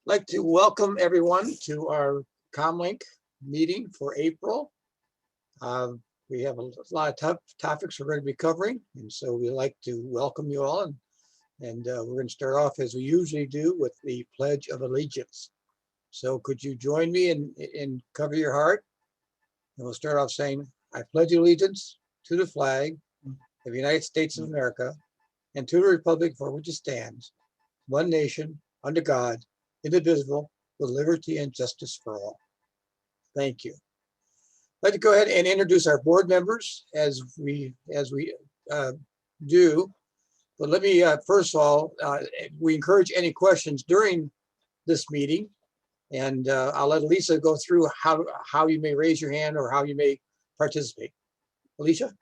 I'd like to welcome everyone to our Comlink meeting for April. We have a lot of tough topics we're going to be covering, and so we'd like to welcome you all. And we're going to start off as we usually do with the Pledge of Allegiance. So could you join me and cover your heart? And we'll start off saying, I pledge allegiance to the flag of the United States of America and to the republic for which it stands, one nation, under God, indivisible, with liberty and justice for all. Thank you. I'd like to go ahead and introduce our board members as we do. But let me first of all, we encourage any questions during this meeting, and I'll let Lisa go through how you may raise your hand or how you may participate. Alicia?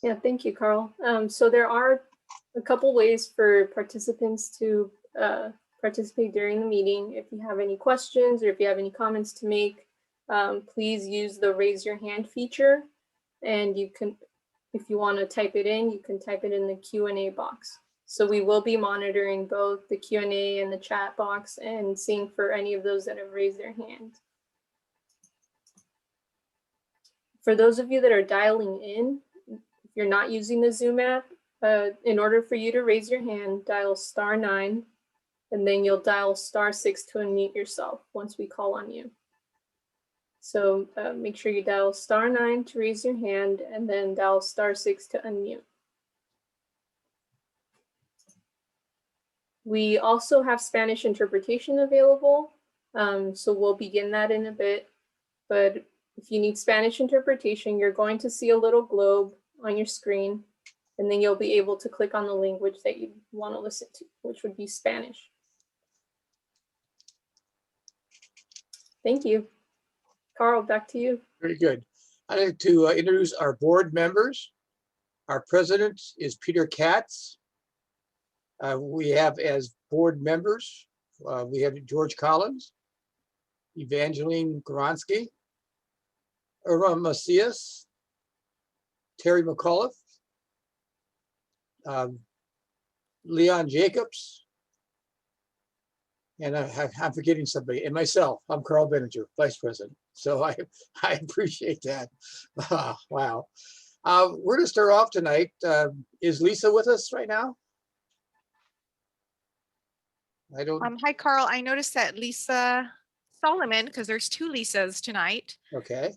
Yeah, thank you, Carl. So there are a couple ways for participants to participate during the meeting. If you have any questions or if you have any comments to make, please use the raise your hand feature. And you can, if you want to type it in, you can type it in the Q&A box. So we will be monitoring both the Q&A and the chat box and seeing for any of those that have raised their hand. For those of you that are dialing in, if you're not using the Zoom app, in order for you to raise your hand, dial *9, and then you'll dial *6 to unmute yourself once we call on you. So make sure you dial *9 to raise your hand and then dial *6 to unmute. We also have Spanish interpretation available, so we'll begin that in a bit. But if you need Spanish interpretation, you're going to see a little globe on your screen, and then you'll be able to click on the language that you want to listen to, which would be Spanish. Thank you. Carl, back to you. Very good. I'd like to introduce our board members. Our president is Peter Katz. We have as board members, we have George Collins, Evangeline Gronsky, Irma Macias, Terry McAuliffe, Leon Jacobs, and I'm forgetting somebody, and myself. I'm Carl Benninger, Vice President. So I appreciate that. Wow. We're going to start off tonight. Is Lisa with us right now? I don't. Hi, Carl. I noticed that Lisa Solomon, because there's two Lisas tonight. Okay.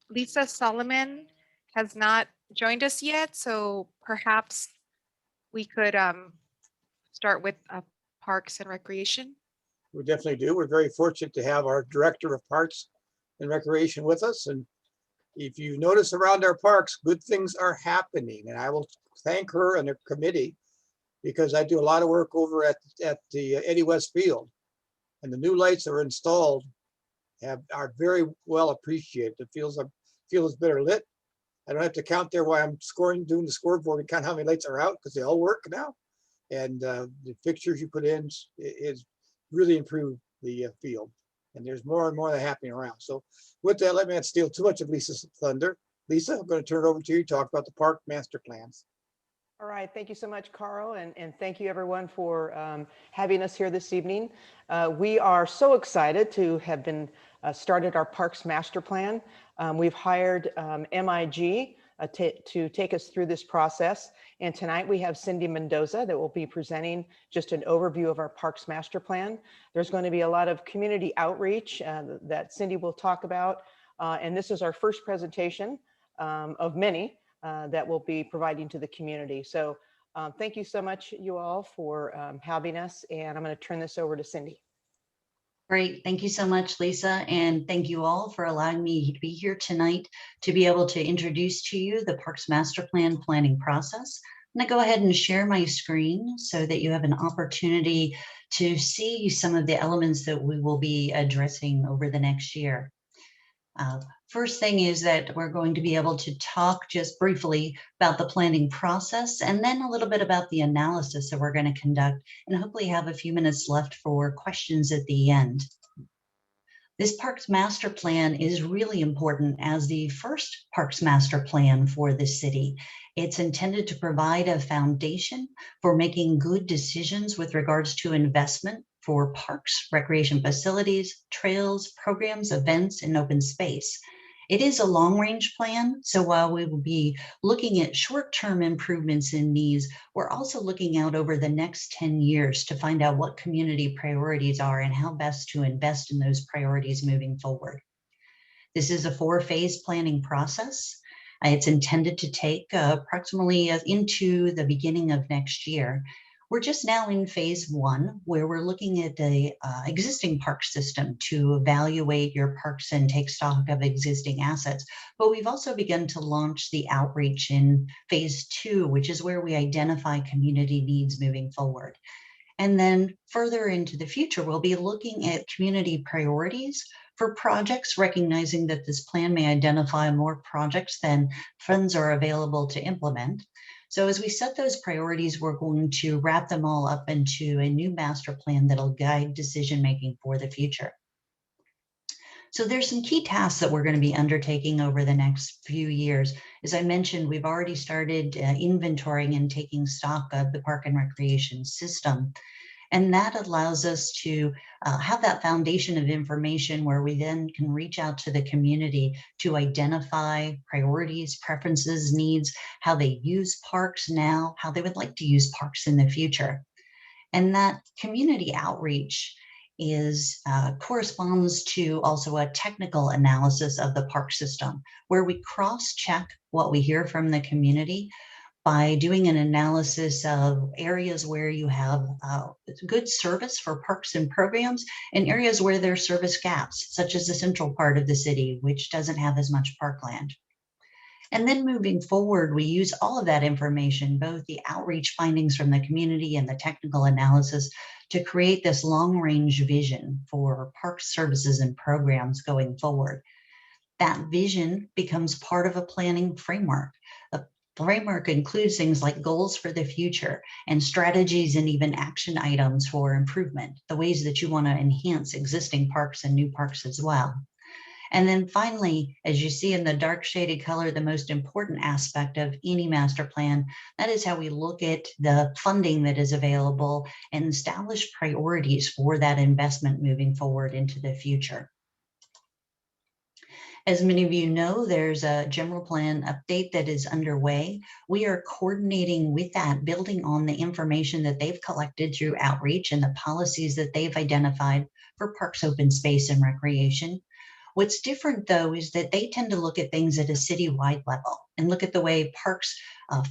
Lisa Solomon has not joined us yet, so perhaps we could start with Parks and Recreation. We definitely do. We're very fortunate to have our Director of Parks and Recreation with us. And if you notice around our parks, good things are happening. And I will thank her and her committee because I do a lot of work over at the Eddie West Field. And the new lights that are installed are very well appreciated. The field is better lit. I don't have to count there while I'm doing the scoreboard and count how many lights are out because they all work now. And the fixtures you put in is really improved the field. And there's more and more that happening around. So with that, let me not steal too much of Lisa's thunder. Lisa, I'm going to turn it over to you to talk about the park master plans. All right, thank you so much, Carl, and thank you everyone for having us here this evening. We are so excited to have been started our Parks Master Plan. We've hired MIG to take us through this process. And tonight we have Cindy Mendoza that will be presenting just an overview of our Parks Master Plan. There's going to be a lot of community outreach that Cindy will talk about. And this is our first presentation of many that we'll be providing to the community. So thank you so much, you all, for having us. And I'm going to turn this over to Cindy. Great. Thank you so much, Lisa. And thank you all for allowing me to be here tonight to be able to introduce to you the Parks Master Plan planning process. I'm going to go ahead and share my screen so that you have an opportunity to see some of the elements that we will be addressing over the next year. First thing is that we're going to be able to talk just briefly about the planning process and then a little bit about the analysis that we're going to conduct and hopefully have a few minutes left for questions at the end. This Parks Master Plan is really important as the first Parks Master Plan for the city. It's intended to provide a foundation for making good decisions with regards to investment for parks, recreation facilities, trails, programs, events, and open space. It is a long-range plan, so while we will be looking at short-term improvements in these, we're also looking out over the next 10 years to find out what community priorities are and how best to invest in those priorities moving forward. This is a 4-phase planning process. It's intended to take approximately into the beginning of next year. We're just now in phase 1, where we're looking at the existing park system to evaluate your parks and take stock of existing assets. But we've also begun to launch the outreach in phase 2, which is where we identify community needs moving forward. And then further into the future, we'll be looking at community priorities for projects, recognizing that this plan may identify more projects than funds are available to implement. So as we set those priorities, we're going to wrap them all up into a new master plan that'll guide decision-making for the future. So there's some key tasks that we're going to be undertaking over the next few years. As I mentioned, we've already started inventorying and taking stock of the park and recreation system. And that allows us to have that foundation of information where we then can reach out to the community to identify priorities, preferences, needs, how they use parks now, how they would like to use parks in the future. And that community outreach is corresponds to also a technical analysis of the park system, where we cross-check what we hear from the community by doing an analysis of areas where you have good service for parks and programs and areas where there are service gaps, such as the central part of the city, which doesn't have as much parkland. And then moving forward, we use all of that information, both the outreach findings from the community and the technical analysis, to create this long-range vision for park services and programs going forward. That vision becomes part of a planning framework. The framework includes things like goals for the future and strategies and even action items for improvement, the ways that you want to enhance existing parks and new parks as well. And then finally, as you see in the dark shaded color, the most important aspect of any master plan, that is how we look at the funding that is available and establish priorities for that investment moving forward into the future. As many of you know, there's a general plan update that is underway. We are coordinating with that, building on the information that they've collected through outreach and the policies that they've identified for parks, open space, and recreation. What's different, though, is that they tend to look at things at a citywide level and look at the way parks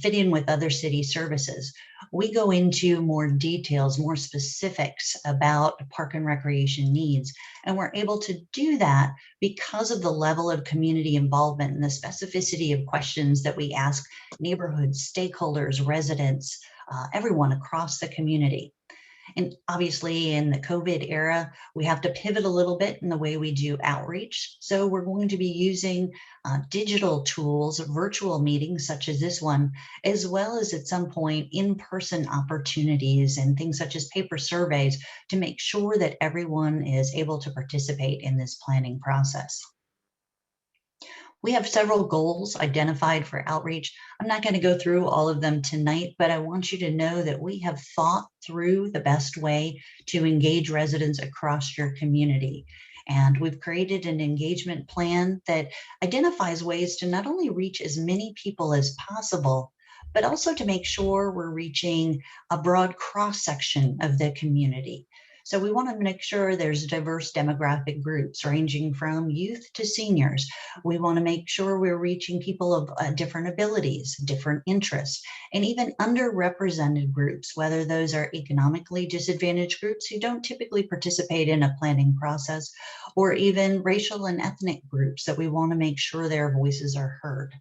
fit in with other city services. We go into more details, more specifics about park and recreation needs, and we're able to do that because of the level of community involvement and the specificity of questions that we ask neighborhoods, stakeholders, residents, everyone across the community. And obviously in the COVID era, we have to pivot a little bit in the way we do outreach. So we're going to be using digital tools, virtual meetings such as this one, as well as at some point in-person opportunities and things such as paper surveys to make sure that everyone is able to participate in this planning process. We have several goals identified for outreach. I'm not going to go through all of them tonight, but I want you to know that we have thought through the best way to engage residents across your community. And we've created an engagement plan that identifies ways to not only reach as many people as possible, but also to make sure we're reaching a broad cross-section of the community. So we want to make sure there's diverse demographic groups ranging from youth to seniors. We want to make sure we're reaching people of different abilities, different interests, and even underrepresented groups, whether those are economically disadvantaged groups who don't typically participate in a planning process, or even racial and ethnic groups that we want to make sure their voices are heard.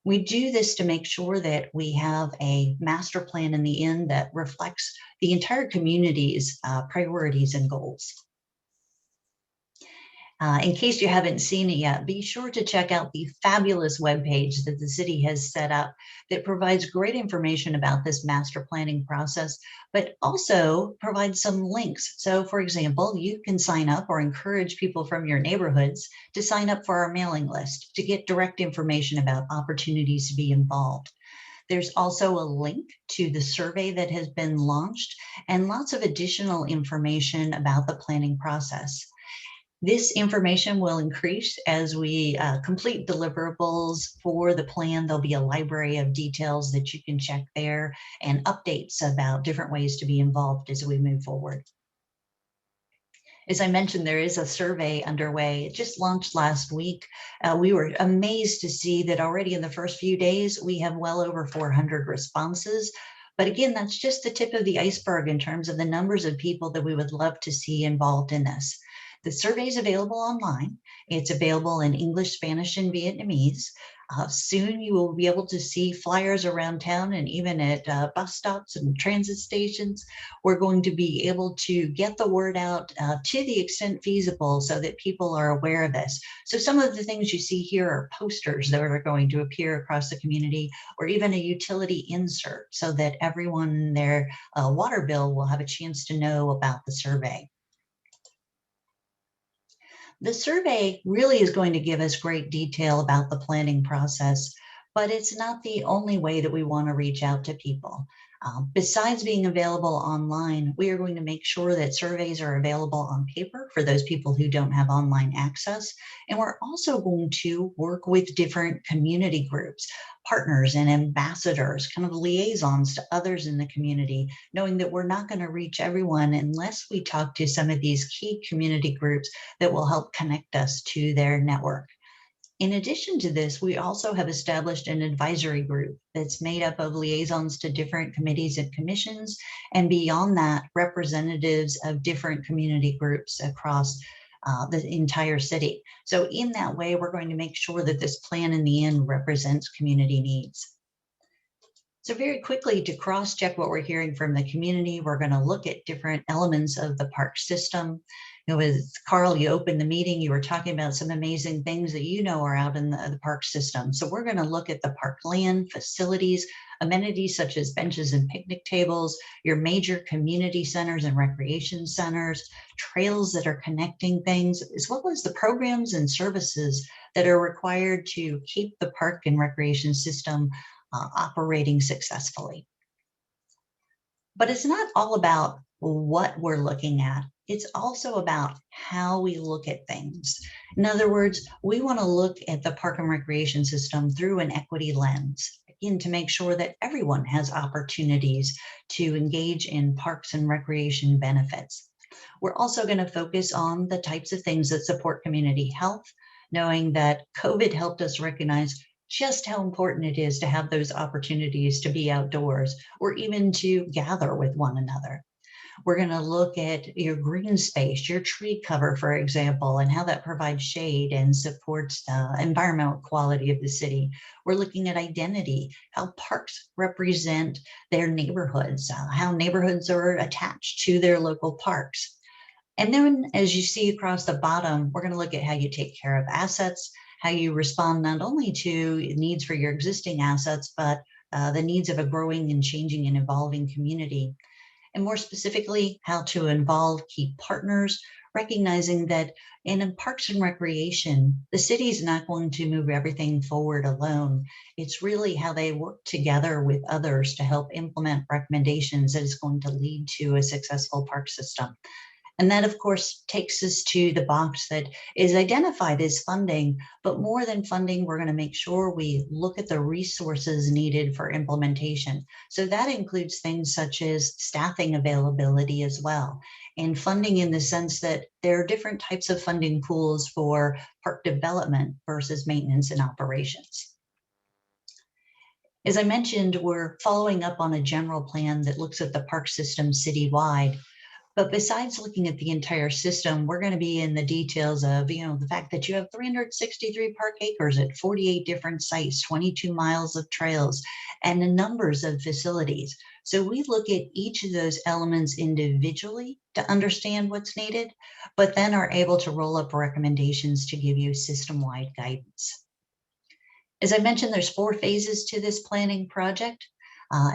We do this to make sure that we have a master plan in the end that reflects the entire community's priorities and goals. In case you haven't seen it yet, be sure to check out the fabulous webpage that the city has set up that provides great information about this master planning process, but also provides some links. So for example, you can sign up or encourage people from your neighborhoods to sign up for our mailing list to get direct information about opportunities to be involved. There's also a link to the survey that has been launched and lots of additional information about the planning process. This information will increase as we complete deliverables for the plan. There'll be a library of details that you can check there and updates about different ways to be involved as we move forward. As I mentioned, there is a survey underway. It just launched last week. We were amazed to see that already in the first few days, we have well over 400 responses. But again, that's just the tip of the iceberg in terms of the numbers of people that we would love to see involved in this. The survey is available online. It's available in English, Spanish, and Vietnamese. Soon you will be able to see flyers around town and even at bus stops and transit stations. We're going to be able to get the word out to the extent feasible so that people are aware of this. So some of the things you see here are posters that are going to appear across the community, or even a utility insert so that everyone in their water bill will have a chance to know about the survey. The survey really is going to give us great detail about the planning process, but it's not the only way that we want to reach out to people. Besides being available online, we are going to make sure that surveys are available on paper for those people who don't have online access. And we're also going to work with different community groups, partners and ambassadors, kind of liaisons to others in the community, knowing that we're not going to reach everyone unless we talk to some of these key community groups that will help connect us to their network. In addition to this, we also have established an advisory group that's made up of liaisons to different committees and commissions, and beyond that, representatives of different community groups across the entire city. So in that way, we're going to make sure that this plan in the end represents community needs. So very quickly, to cross-check what we're hearing from the community, we're going to look at different elements of the park system. You know, with Carl, you opened the meeting, you were talking about some amazing things that you know are out in the park system. So we're going to look at the park land, facilities, amenities such as benches and picnic tables, your major community centers and recreation centers, trails that are connecting things, as well as the programs and services that are required to keep the park and recreation system operating successfully. But it's not all about what we're looking at. It's also about how we look at things. In other words, we want to look at the park and recreation system through an equity lens, again, to make sure that everyone has opportunities to engage in parks and recreation benefits. We're also going to focus on the types of things that support community health, knowing that COVID helped us recognize just how important it is to have those opportunities to be outdoors or even to gather with one another. We're going to look at your green space, your tree cover, for example, and how that provides shade and supports the environmental quality of the city. We're looking at identity, how parks represent their neighborhoods, how neighborhoods are attached to their local parks. And then as you see across the bottom, we're going to look at how you take care of assets, how you respond not only to needs for your existing assets, but the needs of a growing and changing and evolving community. And more specifically, how to involve key partners, recognizing that in parks and recreation, the city is not going to move everything forward alone. It's really how they work together with others to help implement recommendations that is going to lead to a successful park system. And that, of course, takes us to the box that is identified as funding. But more than funding, we're going to make sure we look at the resources needed for implementation. So that includes things such as staffing availability as well, and funding in the sense that there are different types of funding pools for park development versus maintenance and operations. As I mentioned, we're following up on a general plan that looks at the park system citywide. But besides looking at the entire system, we're going to be in the details of, the fact that you have 363 park acres at 48 different sites, 22 miles of trails, and the numbers of facilities. So we look at each of those elements individually to understand what's needed, but then are able to roll up recommendations to give you system-wide guidance. As I mentioned, there's 4 phases to this planning project.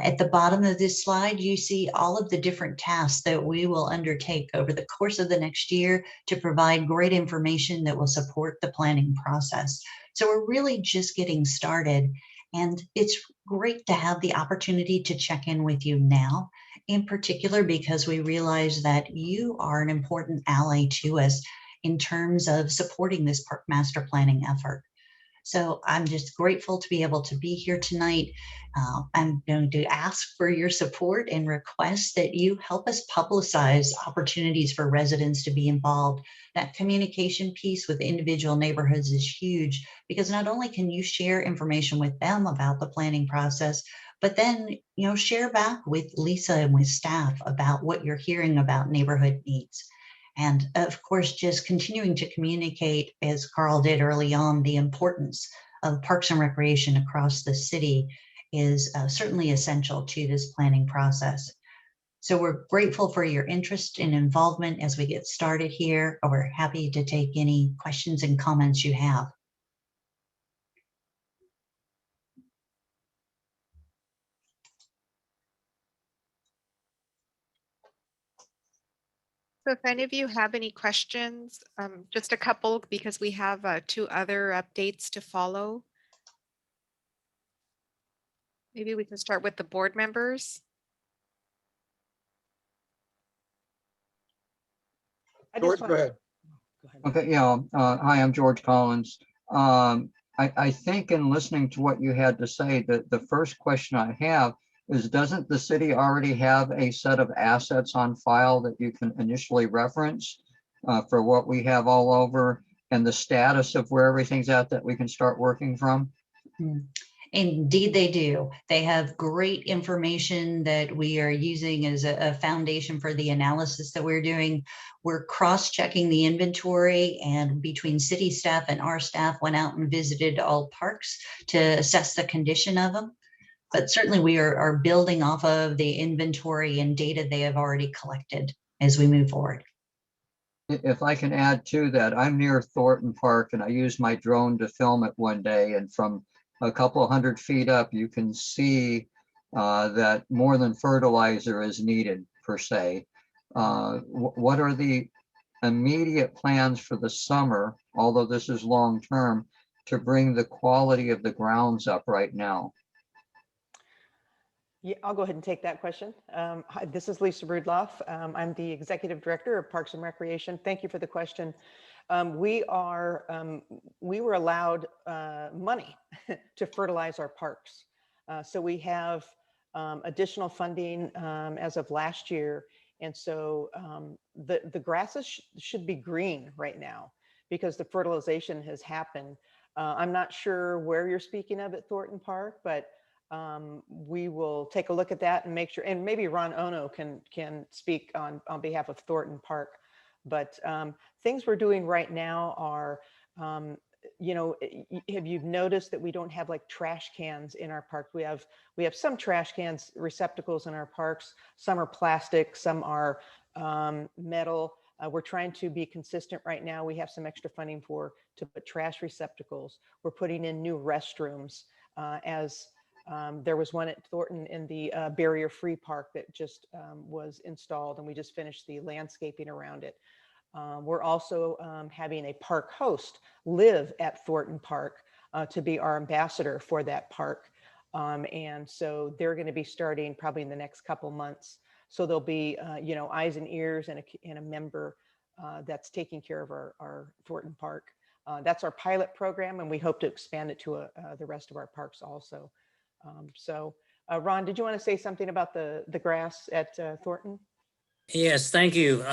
At the bottom of this slide, you see all of the different tasks that we will undertake over the course of the next year to provide great information that will support the planning process. So we're really just getting started, and it's great to have the opportunity to check in with you now, in particular because we realize that you are an important ally to us in terms of supporting this park master planning effort. So I'm just grateful to be able to be here tonight. I'm going to ask for your support and request that you help us publicize opportunities for residents to be involved. That communication piece with individual neighborhoods is huge because not only can you share information with them about the planning process, but then, share back with Lisa and with staff about what you're hearing about neighborhood needs. And of course, just continuing to communicate, as Carl did early on, the importance of parks and recreation across the city is certainly essential to this planning process. So we're grateful for your interest and involvement as we get started here. We're happy to take any questions and comments you have. So if any of you have any questions, just a couple, because we have 2 other updates to follow. Maybe we can start with the board members. George, go ahead. Okay, hi, I'm George Collins. I think in listening to what you had to say, that the first question I have is, doesn't the city already have a set of assets on file that you can initially reference for what we have all over and the status of where everything's at that we can start working from? Indeed, they do. They have great information that we are using as a foundation for the analysis that we're doing. We're cross-checking the inventory, and between city staff and our staff went out and visited all parks to assess the condition of them. But certainly we are building off of the inventory and data they have already collected as we move forward. If I can add to that, I'm near Thornton Park and I used my drone to film it one day, and from a couple of 100 feet up, you can see that more than fertilizer is needed per se. What are the immediate plans for the summer, although this is long term, to bring the quality of the grounds up right now? Yeah, I'll go ahead and take that question. Hi, this is Lisa Rudloff. I'm the Executive Director of Parks and Recreation. Thank you for the question. We were allowed money to fertilize our parks. So we have additional funding as of last year. And so the grasses should be green right now because the fertilization has happened. I'm not sure where you're speaking of at Thornton Park, but we will take a look at that and make sure, and maybe Ron Ono can speak on behalf of Thornton Park. But things we're doing right now are, have you noticed that we don't have like trash cans in our park? We have some trash cans receptacles in our parks. Some are plastic, some are metal. We're trying to be consistent right now. We have some extra funding to put trash receptacles. We're putting in new restrooms there was one at Thornton in the barrier-free park that just was installed, and we just finished the landscaping around it. We're also having a park host live at Thornton Park to be our ambassador for that park. And so they're going to be starting probably in the next couple months. So there'll be, eyes and ears and a member that's taking care of our Thornton Park. That's our pilot program, and we hope to expand it to the rest of our parks also. Ron, did you want to say something about the grass at Thornton? Yes, thank you.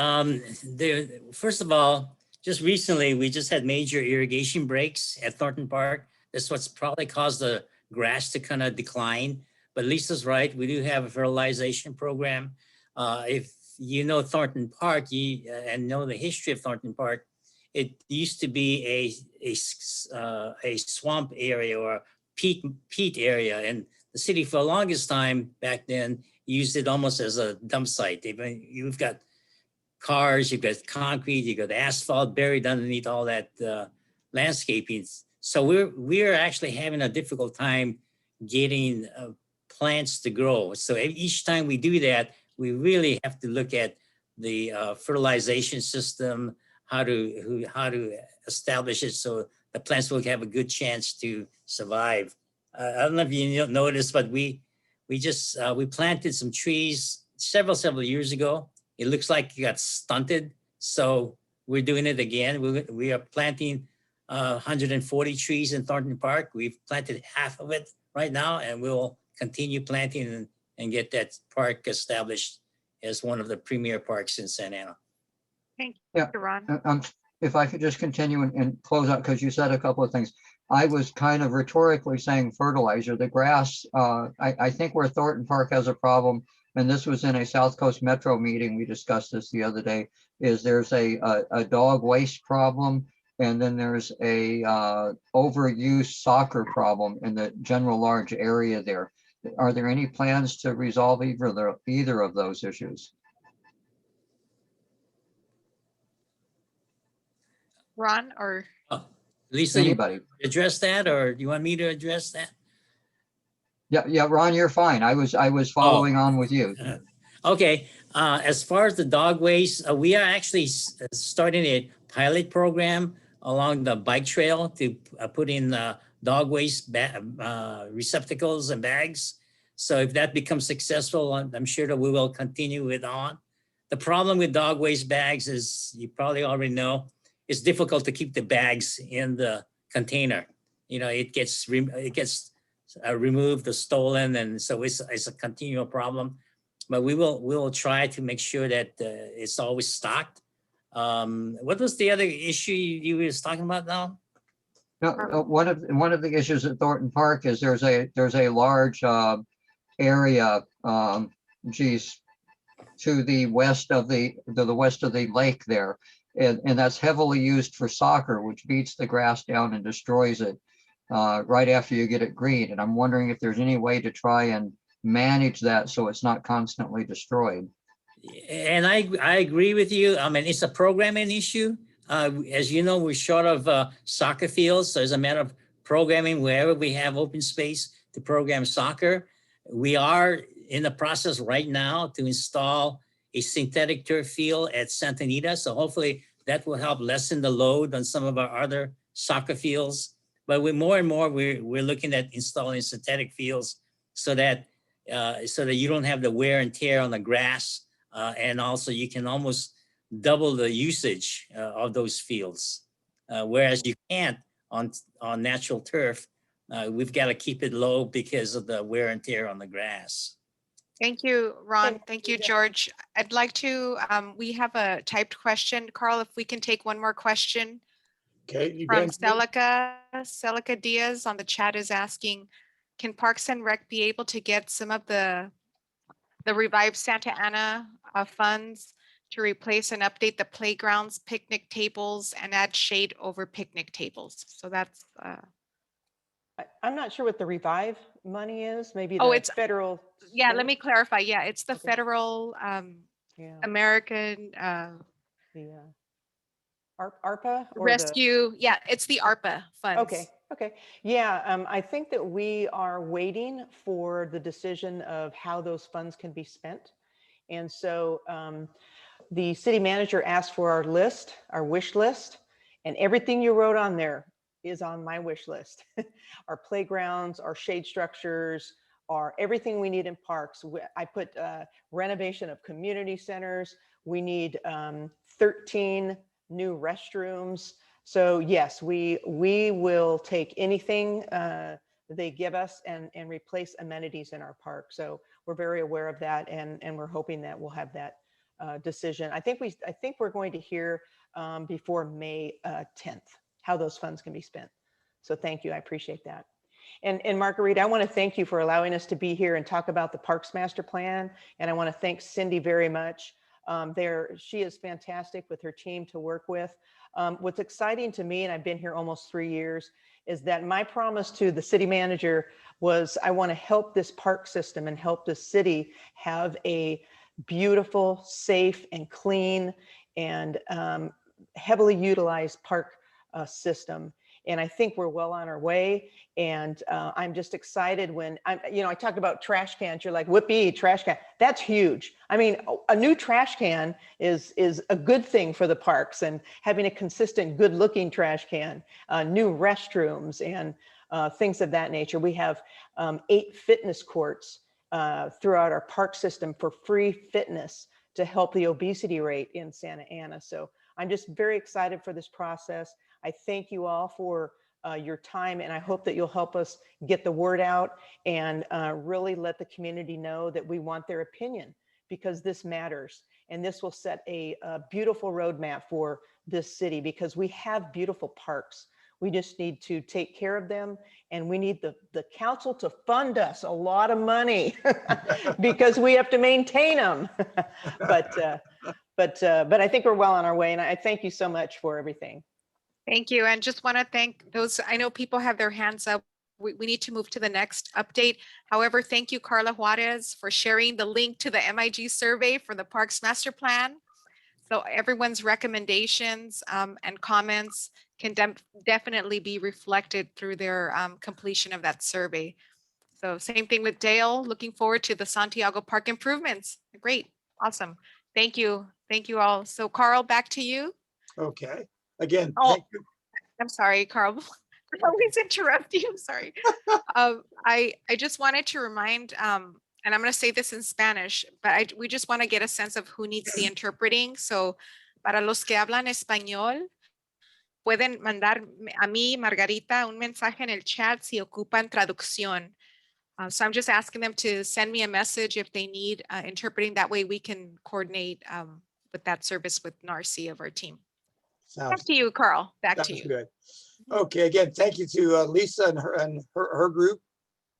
First of all, just recently, we just had major irrigation breaks at Thornton Park. That's what's probably caused the grass to kind of decline. But Lisa's right, we do have a fertilization program. If you know Thornton Park and know the history of Thornton Park, it used to be a swamp area or a peat area, and the city for the longest time back then used it almost as a dump site. You've got cars, you've got concrete, you've got asphalt buried underneath all that landscaping. So we're actually having a difficult time getting plants to grow. So each time we do that, we really have to look at the fertilization system, how to establish it so the plants will have a good chance to survive. I don't know if you noticed, but we just we planted some trees several years ago. It looks like it got stunted, so we're doing it again. We are planting 140 trees in Thornton Park. We've planted half of it right now, and we'll continue planting and get that park established as one of the premier parks in Santa Ana. Thank Yeah. you, Ron. If I could just continue and close out, because you said a couple of things. I was kind of rhetorically saying fertilizer. The grass, I think where Thornton Park has a problem, and this was in a South Coast Metro meeting, we discussed this the other day, is there's a dog waste problem, and then there's a overuse soccer problem in the general large area there. Are there any plans to resolve either of those issues? Ron or Lisa, you Anybody? address that, or do you want me to address that? Yeah, Ron, you're fine. I was following on with you. Okay, as far as the dog waste, we are actually starting a pilot program along the bike trail to put in dog waste receptacles and bags. So if that becomes successful, I'm sure that we will continue it on. The problem with dog waste bags is, you probably already know, it's difficult to keep the bags in the container. You know, it gets removed or stolen, and so it's a continual problem. But we will try to make sure that it's always stocked. What was the other issue you were talking about now? No, one of the issues at Thornton Park is there's a large area, to the west of the lake there, and that's heavily used for soccer, which beats the grass down and destroys it right after you get it green. And I'm wondering if there's any way to try and manage that so it's not constantly destroyed. And I agree with you. I mean, it's a programming issue. As you know, we're short of soccer fields, so it's a matter of programming wherever we have open space to program soccer. We are in the process right now to install a synthetic turf field at Santa Anita. So hopefully that will help lessen the load on some of our other soccer fields. But with more and more, we're looking at installing synthetic fields so that you don't have the wear and tear on the grass. And also you can almost double the usage of those fields. Whereas you can't on natural turf. We've got to keep it low because of the wear and tear on the grass. Thank you, Ron. Thank you, Yeah. George. I'd like to, we have a typed question. Carl, if we can take one more question Okay, you from can. Celica Diaz on the chat is asking, can Parks and Rec be able to get some of the Revive Santa Ana funds to replace and update the playgrounds, picnic tables, and add shade over picnic tables? So that's, I'm not sure what the Revive money is, maybe Oh, the it's- federal. yeah, let state? me clarify. Yeah, it's the Okay. federal Yeah, American the ARPA or the. rescue. Yeah, it's the ARPA funds. Okay. Yeah, I think that we are waiting for the decision of how those funds can be spent. And so the city manager asked for our list, our wish list, and everything you wrote on there is on my wish list. Our playgrounds, our shade structures, our everything we need in parks. I put renovation of community centers. We need 13 new restrooms. So yes, we will take anything they give us and replace amenities in our park. So we're very aware of that, and we're hoping that we'll have that decision. I think we're going to hear before May 10th how those funds can be spent. So thank you, I appreciate that. And Marguerite, I want to thank you for allowing us to be here and talk about the Parks Master Plan. And I want to thank Cindy very much. She is fantastic with her team to work with. What's exciting to me, and I've been here almost 3 years, is that my promise to the city manager was I want to help this park system and help the city have a beautiful, safe, and clean and heavily utilized park system. And I think we're well on our way. And I'm just excited when I talk about trash cans. You're like, whoopee, trash can. That's huge. I mean, a new trash can is a good thing for the parks, and having a consistent, good looking trash can, new restrooms, and things of that nature. We have 8 fitness courts throughout our park system for free fitness to help the obesity rate in Santa Ana. So I'm just very excited for this process. I thank you all for your time, and I hope that you'll help us get the word out and really let the community know that we want their opinion, because this matters. And this will set a beautiful roadmap for this city, because we have beautiful parks. We just need to take care of them, and we need the council to fund us a lot of money because we have to maintain them. but I think we're well on our way, and I thank you so much for everything. Thank you. And just want to thank those, I know people have their hands up. We need to move to the next update. However, thank you, Carla Juarez, for sharing the link to the MIG survey for the Parks Master Plan. So everyone's recommendations and comments can definitely be reflected through their completion of that survey. So same thing with Dale, looking forward to the Santiago Park improvements. Great, awesome. Thank you. Thank you all. So Carl, back to you. Okay, again, Oh, thank you. I'm sorry, Carl. I always interrupt you. I'm sorry. I just wanted to remind, and I'm going to say this in Spanish, but we just want to get a sense of who needs the interpreting. So, para los que hablan español, pueden mandar a mí, Margarita, un mensaje en el chat si ocupan traducción. So I'm just asking them to send me a message if they need interpreting. That way we can coordinate with that service with Narcy of our team. Back to you, Carl. Back to Sounds you. good. Okay, again, thank you to Lisa and her group.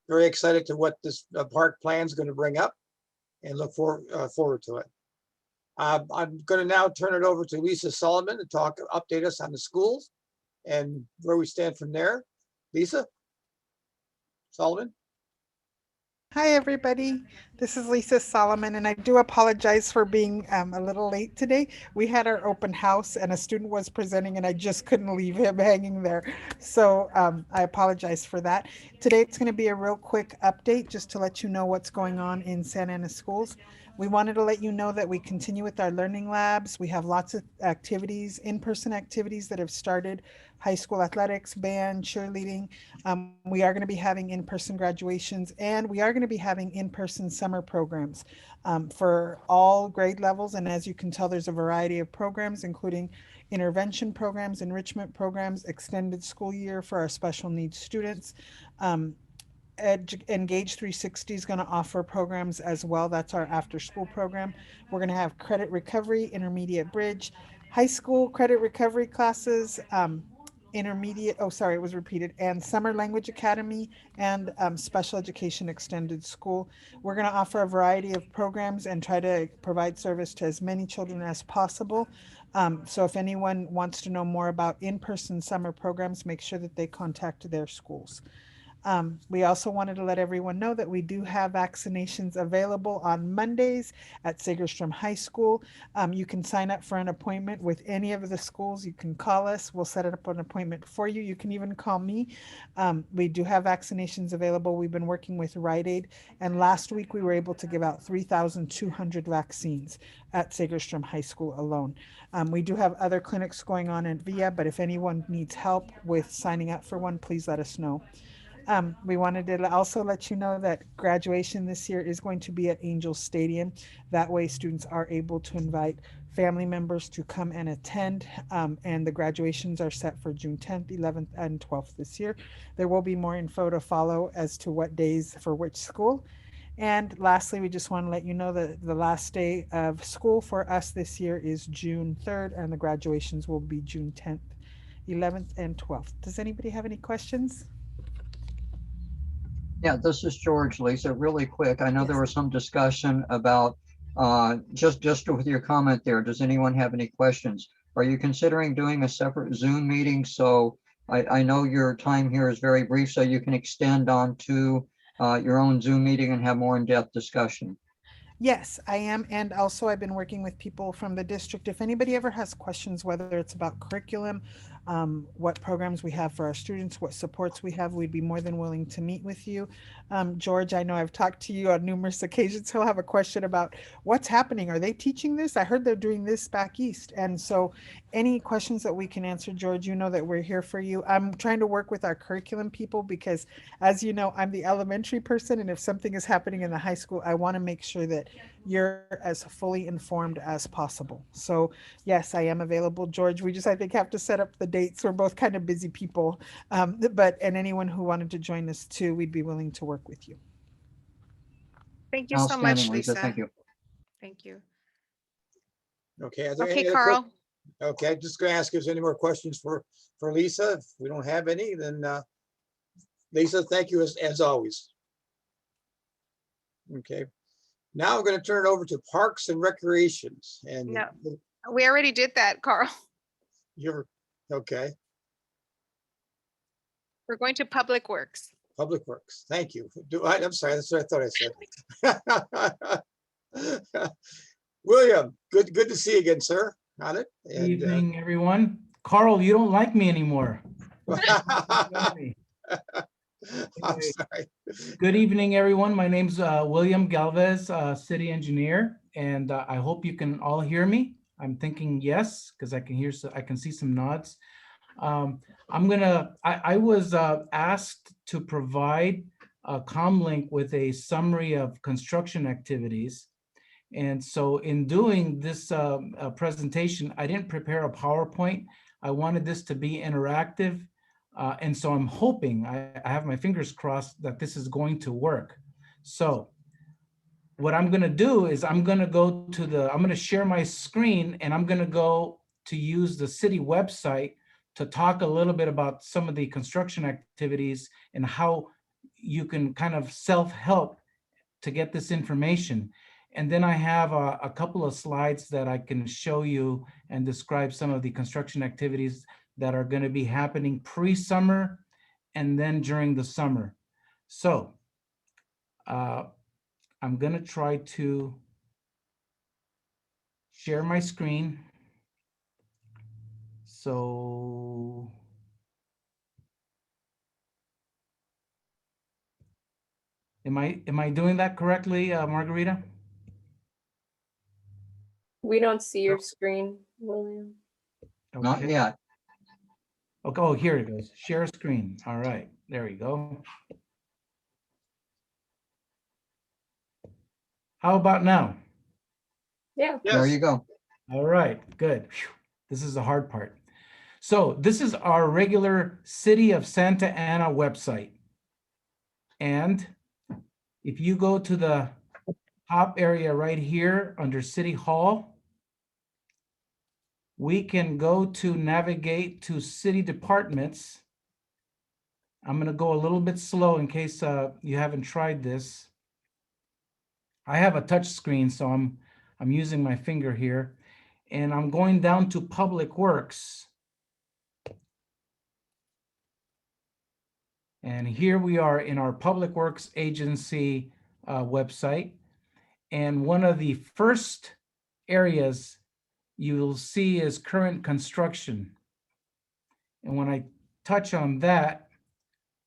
Very excited to what this park plan is going to bring up, and look forward to it. I'm going to now turn it over to Lisa Solomon to update us on the schools and where we stand from there. Lisa Solomon. Hi, everybody. This is Lisa Solomon, and I do apologize for being a little late today. We had our open house and a student was presenting, and I just couldn't leave him hanging there. So I apologize for that. Today, it's going to be a real quick update just to let you know what's going on in Santa Ana schools. We wanted to let you know that we continue with our learning labs. We have lots of activities, in-person activities that have started, high school athletics, band, cheerleading. We are going to be having in-person graduations, and we are going to be having in-person summer programs for all grade levels. And as you can tell, there's a variety of programs, including intervention programs, enrichment programs, extended school year for our special needs students. Engage 360 is going to offer programs as well. That's our after school program. We're going to have credit recovery, intermediate bridge, high school credit recovery classes, intermediate, it was repeated, and summer language academy and special education extended school. We're going to offer a variety of programs and try to provide service to as many children as possible. So if anyone wants to know more about in-person summer programs, make sure that they contact their schools. We also wanted to let everyone know that we do have vaccinations available on Mondays at Segerstrom High School. You can sign up for an appointment with any of the schools. You can call us. We'll set up an appointment for you. You can even call me. We do have vaccinations available. We've been working with Rite Aid, and last week we were able to give out 3,200 vaccines at Segerstrom High School alone. We do have other clinics going on in VIA, but if anyone needs help with signing up for one, please let us know. We wanted to also let you know that graduation this year is going to be at Angel Stadium. That way students are able to invite family members to come and attend. And the graduations are set for June 10th, 11th, and 12th this year. There will be more info to follow as to what days for which school. And lastly, we just want to let you know that the last day of school for us this year is June 3rd, and the graduations will be June 10th, 11th, and 12th. Does anybody have any questions? Yeah, this is George, Lisa, really quick. I know there was some discussion about, just with your comment there, does anyone have any questions? Are you considering doing a separate Zoom meeting? So I know your time here is very brief, so you can extend on to your own Zoom meeting and have more in-depth discussion. Yes, I am. And also I've been working with people from the district. If anybody ever has questions, whether it's about curriculum, what programs we have for our students, what supports we have. We'd be more than willing to meet with you. George, I know I've talked to you on numerous occasions. He'll have a question about what's happening. Are they teaching this? I heard they're doing this back east. And so any questions that we can answer, George, you know that we're here for you. I'm trying to work with our curriculum people because, as you know, I'm the elementary person. And if something is happening in the high school, I want to make sure that you're as fully informed as possible. So yes, I am available, George. We just, I think, have to set up the dates. We're both kind of busy people. And anyone who wanted to join us too, we'd be willing to work with you. Thank you so much, Outstanding, Lisa. Lisa. Thank you. Thank you. Okay. Are there Okay, any other Carl. Okay, just gonna ask if there's any more questions for Lisa. If we don't have any, then Lisa, thank you as always. Okay, now I'm gonna turn it over to Parks and Recreations, and No. We already did that, Carl. you're, okay, We're going to Public Works. Public Works, thank you. I'm sorry, that's what I thought I said. William, good to see you again, sir, on it. Good evening, everyone. Carl, you don't like me anymore. I'm Anyway, sorry. good evening, everyone. My name's William Galvez, city engineer, and I hope you can all hear me. I'm thinking yes, because I can see some nods. I was asked to provide a comlink with a summary of construction activities. And so in doing this presentation, I didn't prepare a PowerPoint. I wanted this to be interactive. And so I'm hoping, I have my fingers crossed that this is going to work. So what I'm gonna do is I'm gonna share my screen, and I'm gonna go to use the city website to talk a little bit about some of the construction activities and how you can kind of self-help to get this information. And then I have a couple of slides that I can show you and describe some of the construction activities that are going to be happening pre-summer and then during the summer. So I'm going to try to share my screen. So am I doing that correctly, Margarita? We don't see your screen, William. Not Okay. yet. Okay, oh, here it goes. Share screen. All right, there we go. How about now? Yeah. There you go. All right, good. Phew. This is the hard part. So this is our regular City of Santa Ana website. And if you go to the top area right here under City Hall, we can go to navigate to city departments. I'm going to go a little bit slow in case you haven't tried this. I have a touch screen, so I'm using my finger here, and I'm going down to Public Works. And here we are in our Public Works Agency website. And one of the first areas you'll see is current construction. And when I touch on that,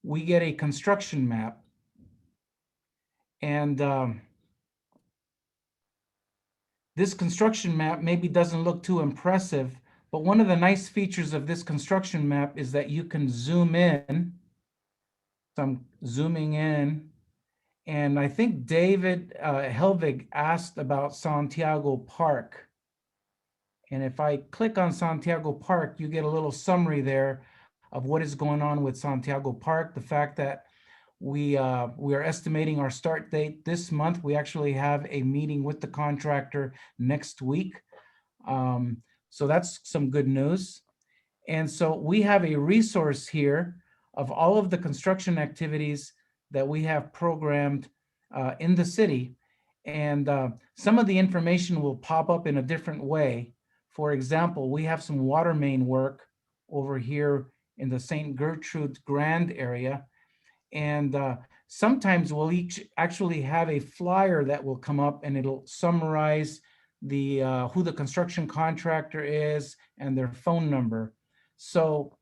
we get a construction map. And this construction map maybe doesn't look too impressive, but one of the nice features of this construction map is that you can zoom in. So I'm zooming in. And I think David Helvig asked about Santiago Park. And if I click on Santiago Park, you get a little summary there of what is going on with Santiago Park. The fact that we are estimating our start date this month. We actually have a meeting with the contractor next week. So that's some good news. And so we have a resource here of all of the construction activities that we have programmed in the city. And some of the information will pop up in a different way. For example, we have some water main work over here in the St. Gertrude Grand area. And sometimes we'll actually have a flyer that will come up, and it'll summarize the who the construction contractor is and their phone number. So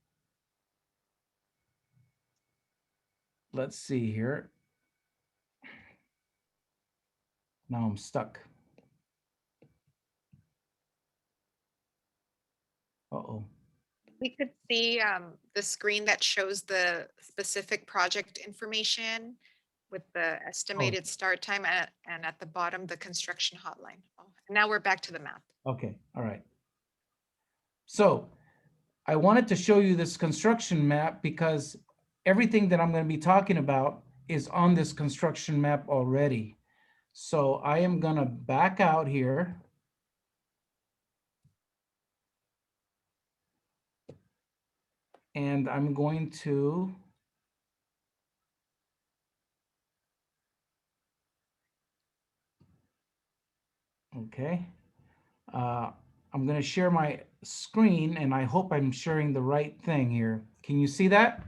let's see here. Now I'm stuck. Uh-oh. We could see the screen that shows the specific project information with the estimated start time and at the bottom, the construction hotline. Oh, now we're back to the map. Okay, all right. So I wanted to show you this construction map because everything that I'm going to be talking about is on this construction map already. So I am going to back out here. And I'm going to okay. I'm going to share my screen, and I hope I'm sharing the right thing here. Can you see that?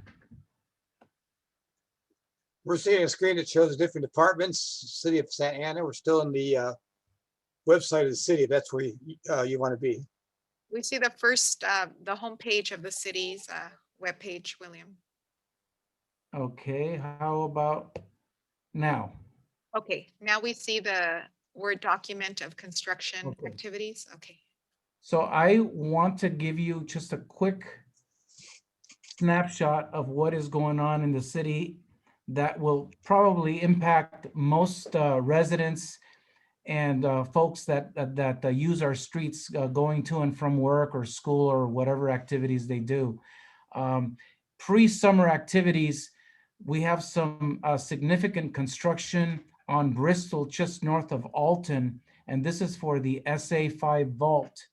We're seeing a screen that shows different departments, City of Santa Ana. We're still in the website of the city. If that's where you want to be. We see the first, the homepage of the city's webpage, William. Okay, how about now? Okay, now we see the Word document of construction Okay. activities. Okay. So I want to give you just a quick snapshot of what is going on in the city that will probably impact most residents and folks that use our streets going to and from work or school or whatever activities they do. Pre-summer activities, we have some significant construction on Bristol, just north of Alton, and this is for the SA5 vault.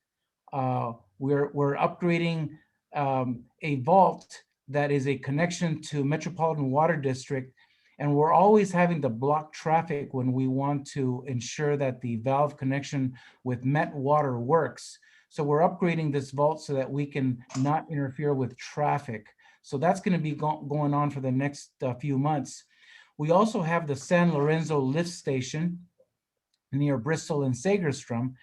We're upgrading a vault that is a connection to Metropolitan Water District, and we're always having to block traffic when we want to ensure that the valve connection with Met Water works. So we're upgrading this vault so that we can not interfere with traffic. So that's going to be going on for the next few months. We also have the San Lorenzo lift station near Bristol and Segerstrom.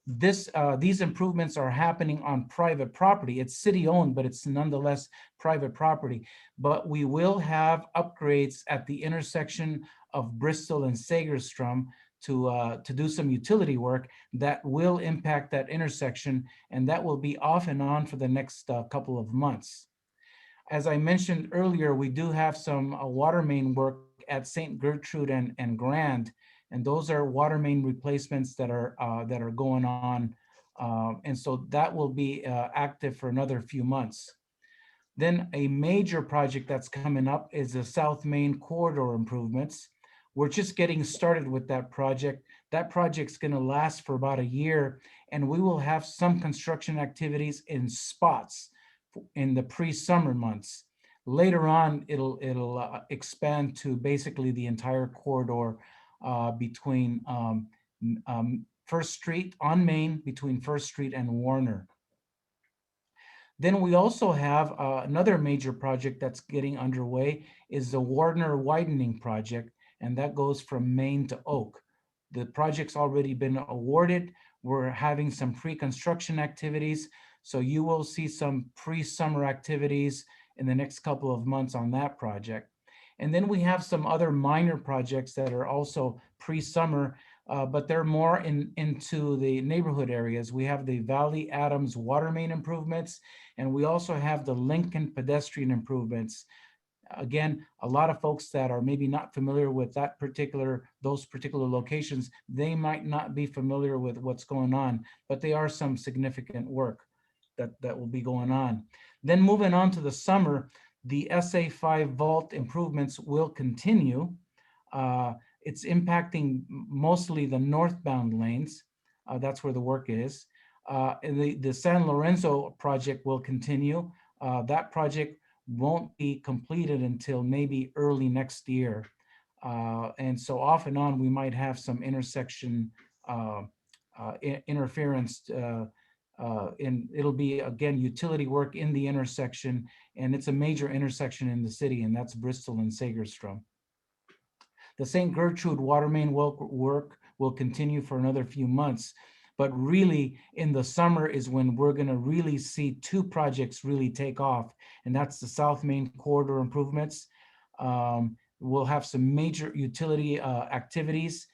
These improvements are happening on private property. It's city-owned, but it's nonetheless private property. But we will have upgrades at the intersection of Bristol and Segerstrom to do some utility work that will impact that intersection, and that will be off and on for the next couple of months. As I mentioned earlier, we do have some water main work at St. Gertrude and Grand, and those are water main replacements that are going on, and so that will be active for another few months. Then a major project that's coming up is the South Main corridor improvements. We're just getting started with that project. That project's going to last for about a year, and we will have some construction activities in spots in the pre-summer months. Later on, it'll expand to basically the entire corridor between First Street on Main, between First Street and Warner. Then we also have another major project that's getting underway is the Warner widening project, and that goes from Main to Oak. The project's already been awarded. We're having some pre-construction activities, so you will see some pre-summer activities in the next couple of months on that project. And then we have some other minor projects that are also pre-summer, but they're more into the neighborhood areas. We have the Valley Adams water main improvements, and we also have the Lincoln pedestrian improvements. Again, a lot of folks that are maybe not familiar with those particular locations, they might not be familiar with what's going on, but they are some significant work that will be going on. Then moving on to the summer, the SA5 vault improvements will continue. It's impacting mostly the northbound lanes. That's where the work is. And the San Lorenzo project will continue. That project won't be completed until maybe early next year. And so off and on, we might have some intersection interference and it'll be, again, utility work in the intersection, and it's a major intersection in the city, and that's Bristol and Segerstrom. The St. Gertrude water main work will continue for another few months, but really in the summer is when we're going to really see two projects really take off, and that's the South Main corridor improvements. We'll have some major utility activities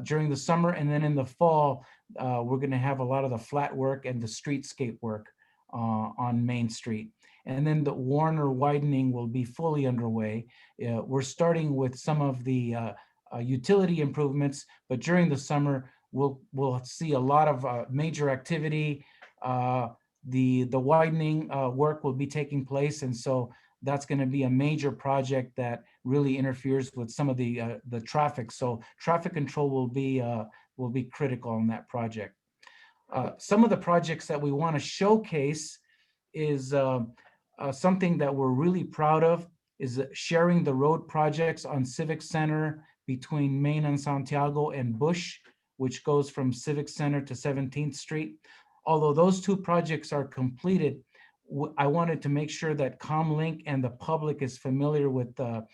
during the summer, and then in the fall, we're going to have a lot of the flat work and the streetscape work on Main Street. And then the Warner widening will be fully underway. We're starting with some of the utility improvements, but during the summer, we'll see a lot of major activity. The widening work will be taking place, and so that's going to be a major project that really interferes with some of the traffic. So traffic control will be critical on that project. Some of the projects that we want to showcase is something that we're really proud of, is sharing the road projects on Civic Center between Main and Santiago and Bush, which goes from Civic Center to 17th Street. Although those two projects are completed, I wanted to make sure that ComLink and the public is familiar with the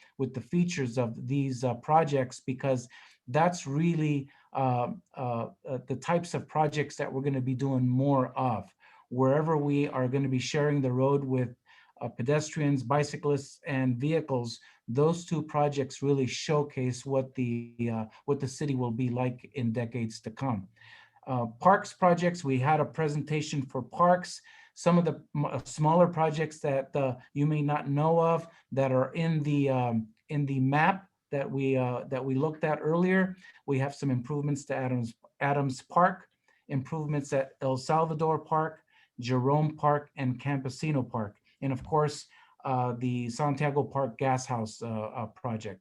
features of these projects, because that's really the types of projects that we're going to be doing more of. Wherever we are going to be sharing the road with pedestrians, bicyclists, and vehicles, those two projects really showcase what the city will be like in decades to come. Parks projects, we had a presentation for parks. Some of the smaller projects that you may not know of that are in the map that we looked at earlier. We have some improvements to Adams Park, improvements at El Salvador Park, Jerome Park, and Campesino Park, and of course the Santiago Park Gas House project.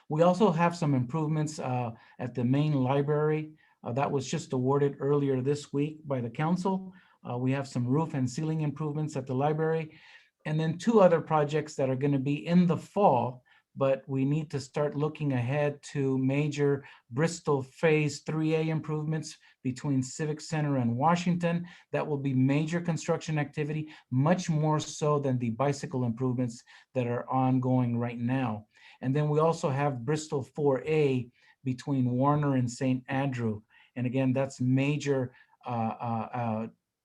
We also have some improvements at the main library that was just awarded earlier this week by the council. We have some roof and ceiling improvements at the library, and then two other projects that are going to be in the fall, but we need to start looking ahead to major Bristol Phase 3A improvements between Civic Center and Washington. That will be major construction activity, much more so than the bicycle improvements that are ongoing right now. And then we also have Bristol 4A between Warner and St. Andrew. And again, that's major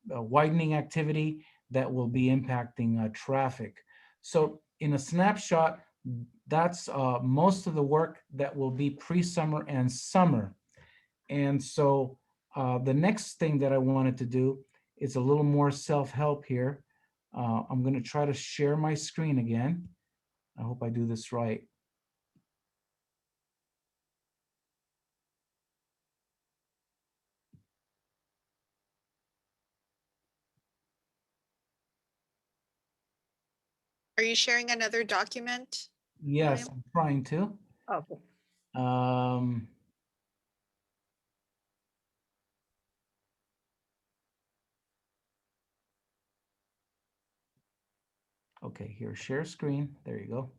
widening activity that will be impacting traffic. So in a snapshot, that's most of the work that will be pre-summer and summer. And so the next thing that I wanted to do is a little more self-help here. I'm going to try to share my screen again. I hope I do this right. Are you sharing another document? Yes, William? I'm trying to. Okay. Okay, here, share screen. There you go.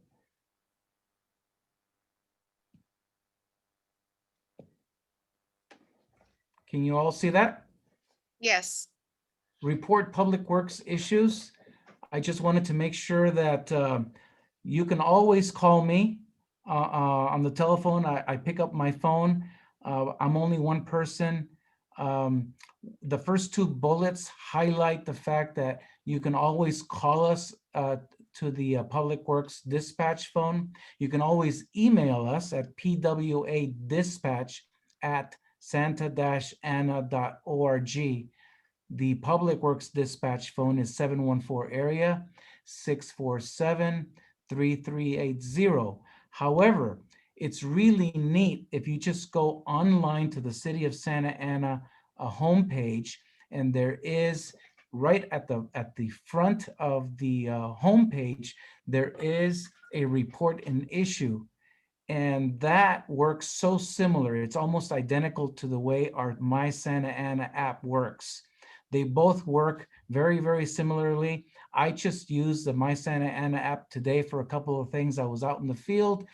Can you all see that? Yes. Report public works issues. I just wanted to make sure that you can always call me on the telephone. I pick up my phone. I'm only one person. The first two bullets highlight the fact that you can always call us to the Public Works dispatch phone. You can always email us at pwadispatch@santa-ana.org. The Public Works dispatch phone is 714-area 647-3380. However, it's really neat if you just go online to the City of Santa Ana homepage, and there is right at the front of the homepage, there is a report and issue. And that works so similar. It's almost identical to the way our My Santa Ana app works. They both work very, very similarly. I just used the My Santa Ana app today for a couple of things. I was out in the field.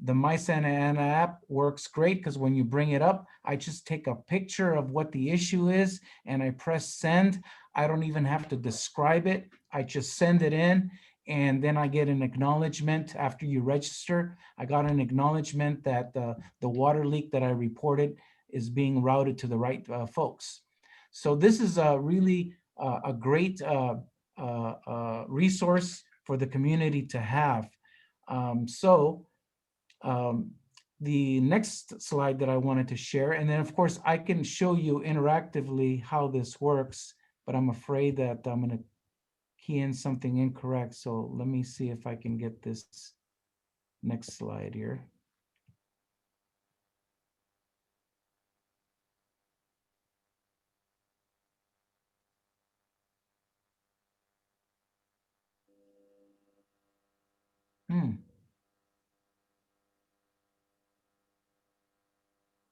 The My Santa Ana app works great because when you bring it up, I just take a picture of what the issue is and I press send. I don't even have to describe it. I just send it in, and then I get an acknowledgement after you register. I got an acknowledgement that the water leak that I reported is being routed to the right folks. So this is really a great resource for the community to have. The next slide that I wanted to share, and then of course I can show you interactively how this works, but I'm afraid that I'm going to key in something incorrect. So let me see if I can get this next slide here.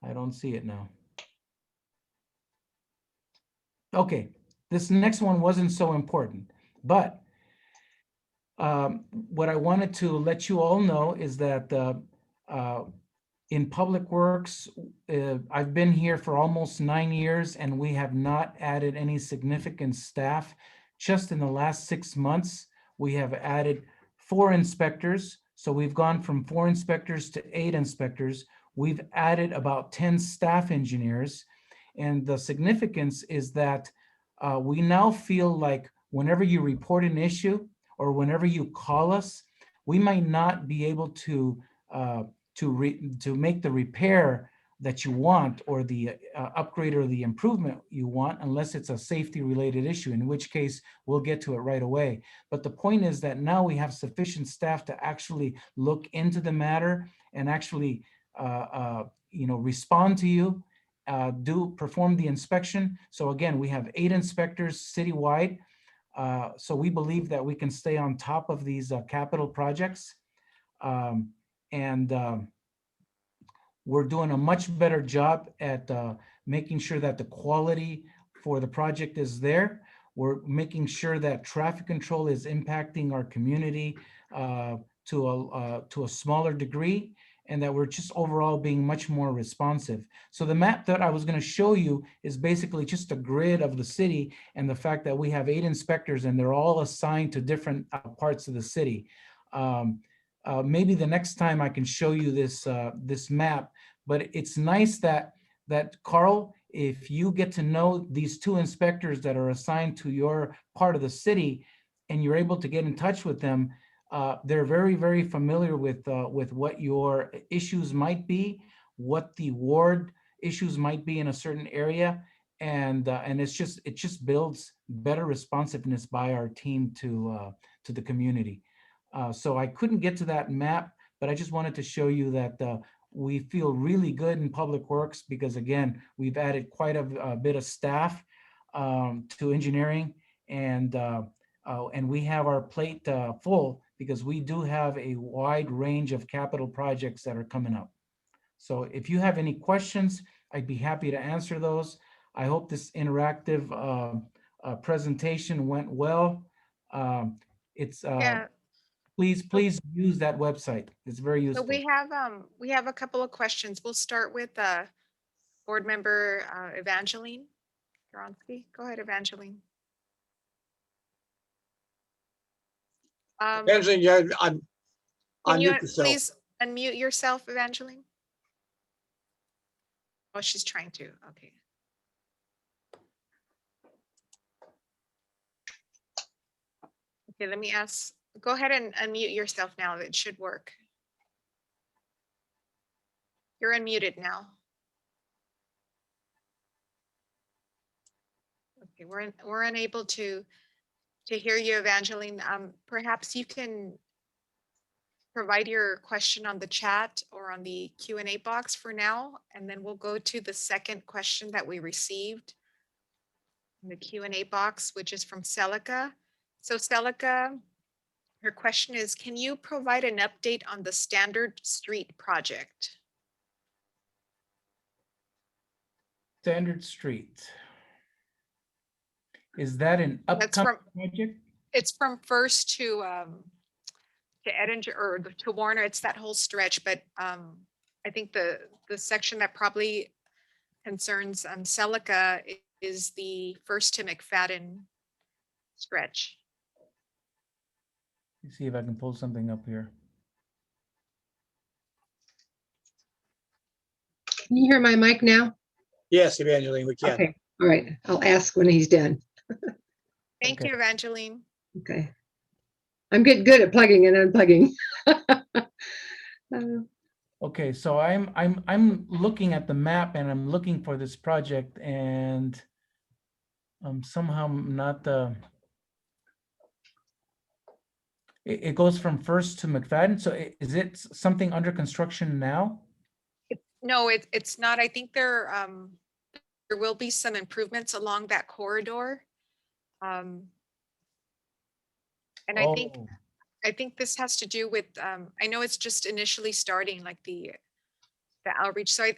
I don't see it now. Okay, this next one wasn't so important, but what I wanted to let you all know is that in Public Works, I've been here for almost 9 years and we have not added any significant staff. Just in the last 6 months, we have added 4 inspectors. So we've gone from 4 inspectors to 8 inspectors. We've added about 10 staff engineers. And the significance is that we now feel like whenever you report an issue or whenever you call us, we might not be able to make the repair that you want or the upgrade or the improvement you want unless it's a safety related issue, in which case we'll get to it right away. But the point is that now we have sufficient staff to actually look into the matter and actually respond to you, perform the inspection. So again, we have 8 inspectors citywide. So we believe that we can stay on top of these capital projects. We're doing a much better job at making sure that the quality for the project is there. We're making sure that traffic control is impacting our community to a smaller degree, and that we're just overall being much more responsive. So the map that I was going to show you is basically just a grid of the city and the fact that we have 8 inspectors and they're all assigned to different parts of the city. Maybe the next time I can show you this map, but it's nice that Carl, if you get to know these 2 inspectors that are assigned to your part of the city and you're able to get in touch with them, they're very, very familiar with what your issues might be, what the ward issues might be in a certain area, and it just builds better responsiveness by our team to the community. So I couldn't get to that map, but I just wanted to show you that we feel really good in Public Works because, again, we've added quite a bit of staff to engineering, and we have our plate full because we do have a wide range of capital projects that are coming up. So if you have any questions, I'd be happy to answer those. I hope this interactive presentation went well. Yeah. Please use that website. It's very useful. So we have a couple of questions. We'll start with board member Evangeline Gronsky. Go ahead, Evangeline. Evangeline, yeah, Can you unmute yourself. please unmute yourself, Evangeline? Oh, she's trying to. Okay. Okay, let me ask. Go ahead and unmute yourself now. It should work. You're unmuted now. Okay, we're unable to hear you, Evangeline. Perhaps you can provide your question on the chat or on the Q&A box for now, and then we'll go to the second question that we received in the Q&A box, which is from Celica. So Celica, her question is, can you provide an update on the Standard Street project? Standard Street. Is that an upcoming project? It's from First to Edinger or to Warner. It's that whole stretch, but I think the section that probably concerns Celica is the First to McFadden stretch. Let's see if I can pull something up here. Can you hear my mic now? Yes, Evangeline, we can. Okay, all right. I'll ask when he's done. Thank Okay. you, Evangeline. Okay. I'm getting good at plugging and unplugging. Okay, so I'm looking at the map and I'm looking for this project and I'm somehow not it goes from First to McFadden. So is it something under construction now? No, it's not. I think there will be some improvements along that corridor. And I think this has to do with, I know it's just initially starting like the outreach. So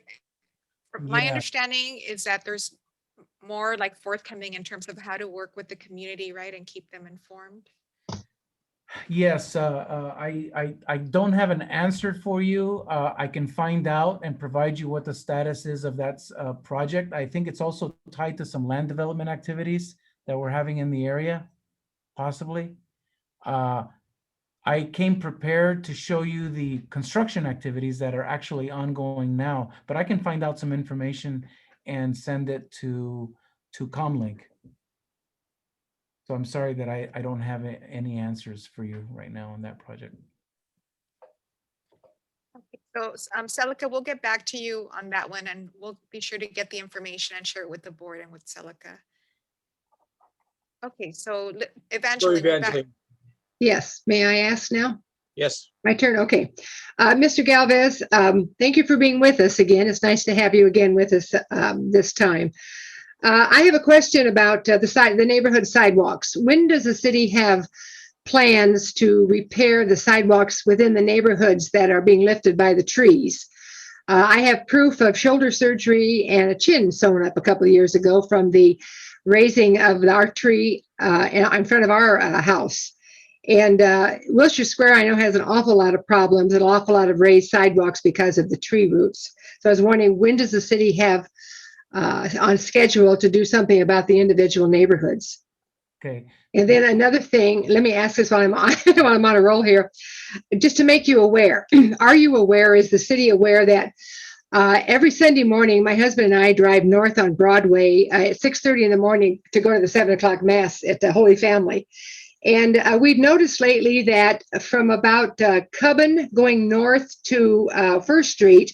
my Yeah. understanding is that there's more like forthcoming in terms of how to work with the community, right? And keep them informed. Yes, I don't have an answer for you. I can find out and provide you what the status is of that project. I think it's also tied to some land development activities that we're having in the area, possibly. I came prepared to show you the construction activities that are actually ongoing now, but I can find out some information and send it to Comlink. So I'm sorry that I don't have any answers for you right now on that project. So Celica, we'll get back to you on that one and we'll be sure to get the information and share it with the board and with Celica. Okay, so Go, Evangeline, we're back. Evangeline. Yes, may I ask now? Yes. My turn, okay. Mr. Galvez, thank you for being with us again. It's nice to have you again with us this time. I have a question about the neighborhood sidewalks. When does the city have plans to repair the sidewalks within the neighborhoods that are being lifted by the trees? I have proof of shoulder surgery and a chin sewn up a couple of years ago from the raising of our tree in front of our house. And Wilshire Square, I know, has an awful lot of problems, an awful lot of raised sidewalks because of the tree roots. So I was wondering, when does the city have on schedule to do something about the individual neighborhoods? Okay. And then another thing, let me ask this while I'm on, while I'm on a roll here, just to make you aware. Are you aware, is the city aware that every Sunday morning, my husband and I drive north on Broadway at 6:30 in the morning to go to the 7 o'clock mass at the Holy Family. And we've noticed lately that from about Cubbon going north to First Street,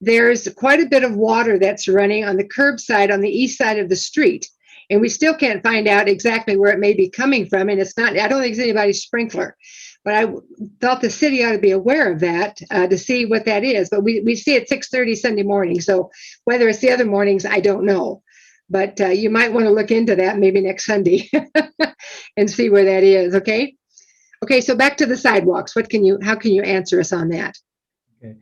there's quite a bit of water that's running on the curbside on the east side of the street. And we still can't find out exactly where it may be coming from. And it's not, I don't think it's anybody's sprinkler. But I thought the city ought to be aware of that to see what that is. But we see it 6:30 Sunday morning. So whether it's the other mornings, I don't know. But you might want to look into that maybe next Sunday and see where that is. Okay. Okay. So back to the sidewalks. How can you answer us on that? Okay.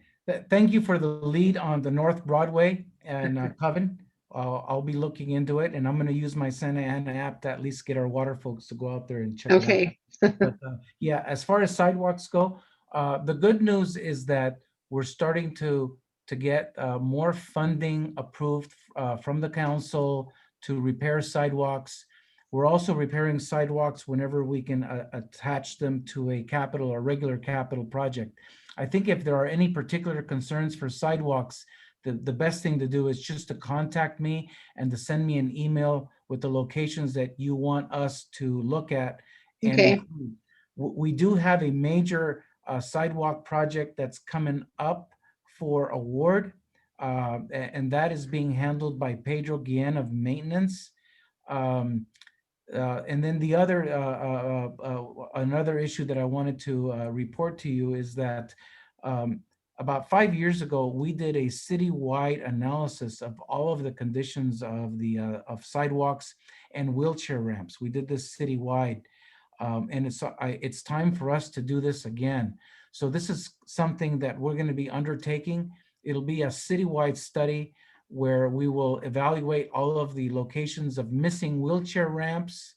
Thank you for the lead on the North Broadway and Coven. I'll be looking into it, and I'm going to use my Santa Ana app to at least get our water folks to go out there and check it out. Okay. But, yeah, as far as sidewalks go, the good news is that we're starting to get more funding approved from the council to repair sidewalks. We're also repairing sidewalks whenever we can attach them to a capital or regular capital project. I think if there are any particular concerns for sidewalks, the best thing to do is just to contact me and to send me an email with the locations that you want us to look at. Okay. And we do have a major sidewalk project that's coming up for award, and that is being handled by Pedro Guillen of maintenance. And then the other another issue that I wanted to report to you is that about 5 years ago, we did a citywide analysis of all of the conditions of the of sidewalks and wheelchair ramps. We did this citywide, and it's time for us to do this again. So this is something that we're going to be undertaking. It'll be a citywide study where we will evaluate all of the locations of missing wheelchair ramps,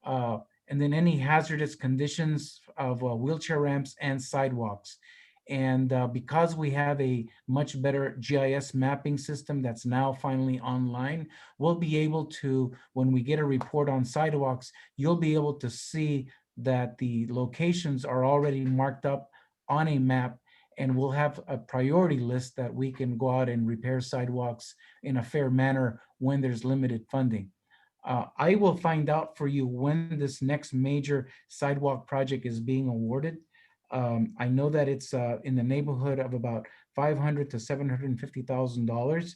and then any hazardous conditions of wheelchair ramps and sidewalks. And because we have a much better GIS mapping system that's now finally online, we'll be able to, when we get a report on sidewalks, you'll be able to see that the locations are already marked up on a map, and we'll have a priority list that we can go out and repair sidewalks in a fair manner when there's limited funding. I will find out for you when this next major sidewalk project is being awarded. I know that it's in the neighborhood of about $500,000 to $750,000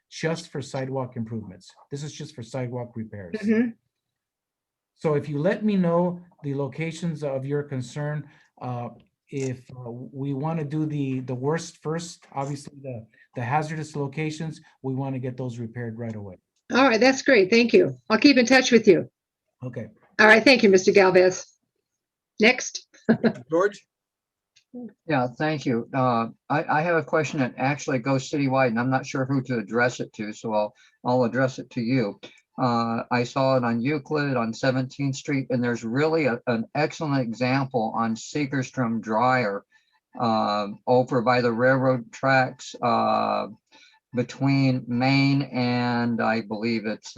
just for sidewalk improvements. This is just for sidewalk repairs. Mhm. So if you let me know the locations of your concern, if we want to do the worst first, obviously the hazardous locations, we want to get those repaired right away. All right, that's great. Thank you. I'll keep in touch with you. Okay. All right, thank you, Mr. Galvez. Next. George? Yeah, thank you. I have a question that actually goes citywide, and I'm not sure who to address it to, so I'll address it to you. I saw it on Euclid on 17th Street, and there's really an excellent example on Segerstrom Dryer over by the railroad tracks between Maine and I believe it's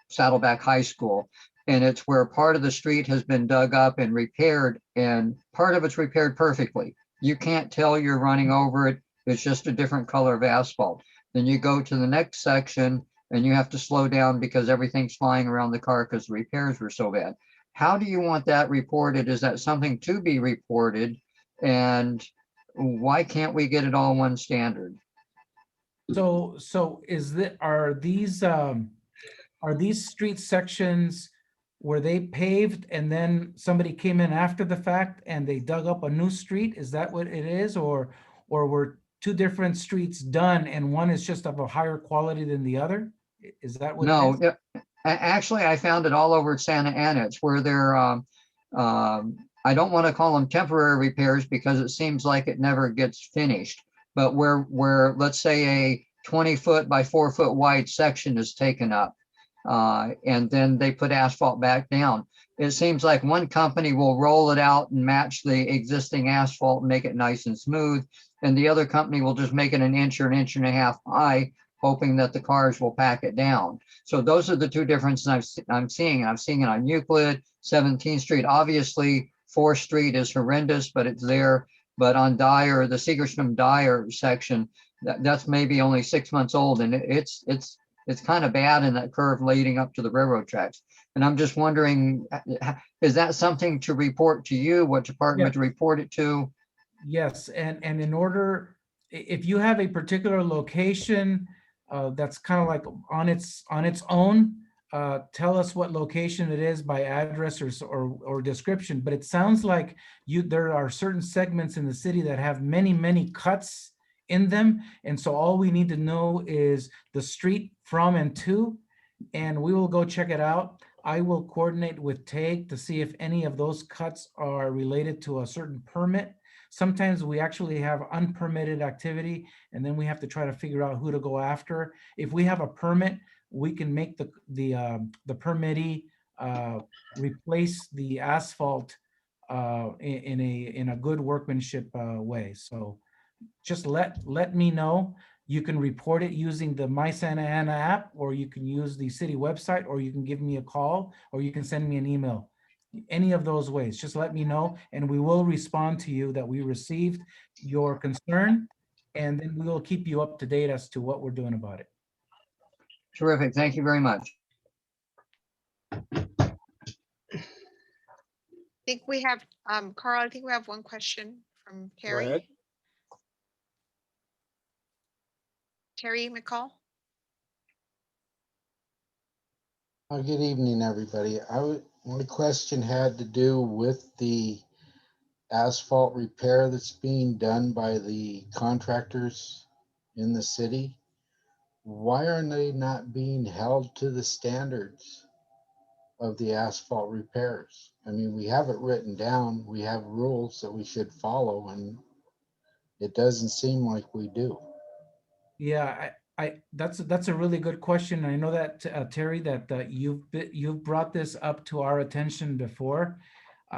Saddleback High School. And it's where part of the street has been dug up and repaired, and part of it's repaired perfectly. You can't tell you're running over it. It's just a different color of asphalt. Then you go to the next section and you have to slow down because everything's flying around the car because the repairs were so bad. How do you want that reported? Is that something to be reported? And why can't we get it all one standard? So are these street sections, were they paved and then somebody came in after the fact and they dug up a new street? Is that what it is? Or were two different streets done and one is just of a higher quality than the other? Is that what No, it is? actually, I found it all over Santa Ana. It's where they're, I don't want to call them temporary repairs because it seems like it never gets finished. But where let's say a 20-foot by 4-foot wide section is taken up, and then they put asphalt back down. It seems like one company will roll it out and match the existing asphalt and make it nice and smooth. And the other company will just make it an inch or an inch and a half high, hoping that the cars will pack it down. So those are the two differences I'm seeing. I'm seeing it on Euclid, 17th Street. Obviously, 4th Street is horrendous, but it's there. But on Dyer, the Segerstrom Dyer section, that's maybe only 6 months old, and it's kind of bad in that curve leading up to the railroad tracks. And I'm just wondering, is that something to report to you? What department to report it to? Yes, and in order, if you have a particular location that's kind of like on its own, tell us what location it is by address or description. But it sounds like there are certain segments in the city that have many cuts in them, and so all we need to know is the street from and to, and we will go check it out. I will coordinate with TAG to see if any of those cuts are related to a certain permit. Sometimes we actually have unpermitted activity, and then we have to try to figure out who to go after. If we have a permit, we can make the permittee replace the asphalt in a good workmanship way. So just let me know. You can report it using the My Santa Ana app, or you can use the city website, or you can give me a call, or you can send me an email. Any of those ways, just let me know, and we will respond to you that we received your concern, and then we will keep you up to date as to what we're doing about it. Terrific. Thank you very much. I think we have, Carl, I think we have one question from Go Terry. ahead. Terry McCall. Good evening, everybody. My question had to do with the asphalt repair that's being done by the contractors in the city. Why are they not being held to the standards of the asphalt repairs? I mean, we have it written down, we have rules that we should follow, and it doesn't seem like we do. Yeah, that's a really good question. I know that Terry, that you've brought this up to our attention before.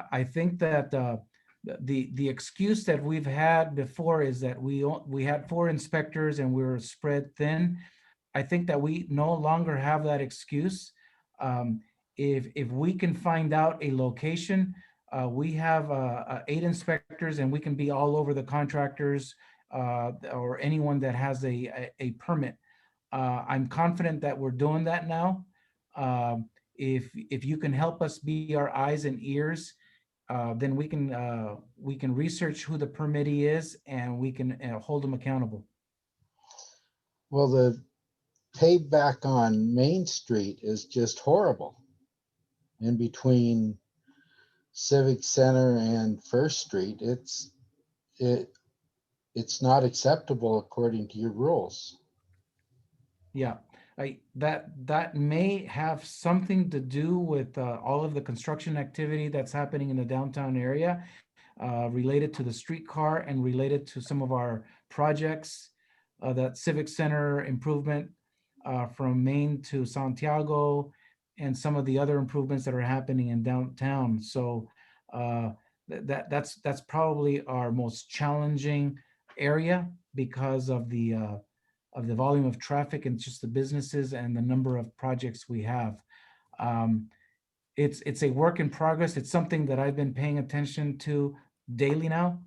I think that the excuse that we've had before is that we had 4 inspectors and we were spread thin. I think that we no longer have that excuse. If we can find out a location, We have 8 inspectors, and we can be all over the contractors or anyone that has a permit. I'm confident that we're doing that now. If you can help us be our eyes and ears, then we can research who the permittee is, and we can hold them accountable. Well, the payback on Main Street is just horrible. In between Civic Center and First Street, it's not acceptable according to your rules. Yeah, that may have something to do with all of the construction activity that's happening in the downtown area, related to the streetcar and related to some of our projects, that Civic Center improvement from Maine to Santiago, and some of the other improvements that are happening in downtown. So that's probably our most challenging area because of the volume of traffic and just the businesses and the number of projects we have. It's a work in progress. It's something that I've been paying attention to daily now.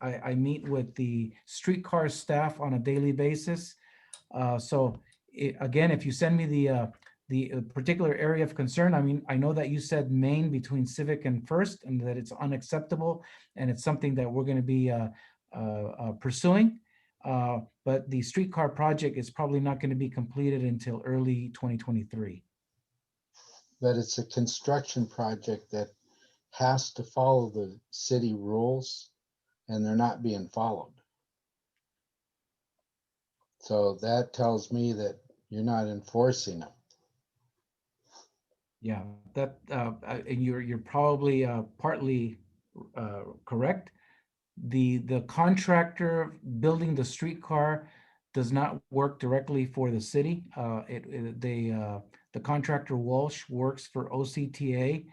I meet with the streetcar staff on a daily basis. Again, if you send me the particular area of concern, I mean, I know that you said Main between Civic and First, and that it's unacceptable, and it's something that we're going to be pursuing. But the streetcar project is probably not going to be completed until early 2023. But it's a construction project that has to follow the city rules, and they're not being followed. So that tells me that you're not enforcing them. Yeah, that and you're probably partly correct. The contractor building the streetcar does not work directly for the city. The contractor Walsh works for OCTA,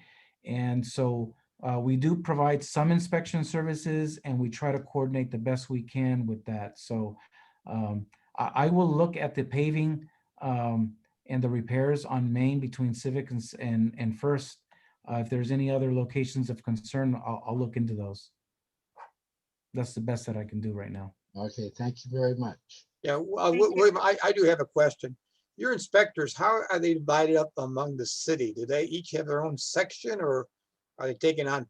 and so we do provide some inspection services, and we try to coordinate the best we can with that. So I will look at the paving and the repairs on Main between Civic and First. If there's any other locations of concern, I'll look into those. That's the best that I can do right now. Okay, thank you very much. Yeah, William, I do have a question. Your inspectors, how are they divided up among the city? Do they each have their own section, or are they taking on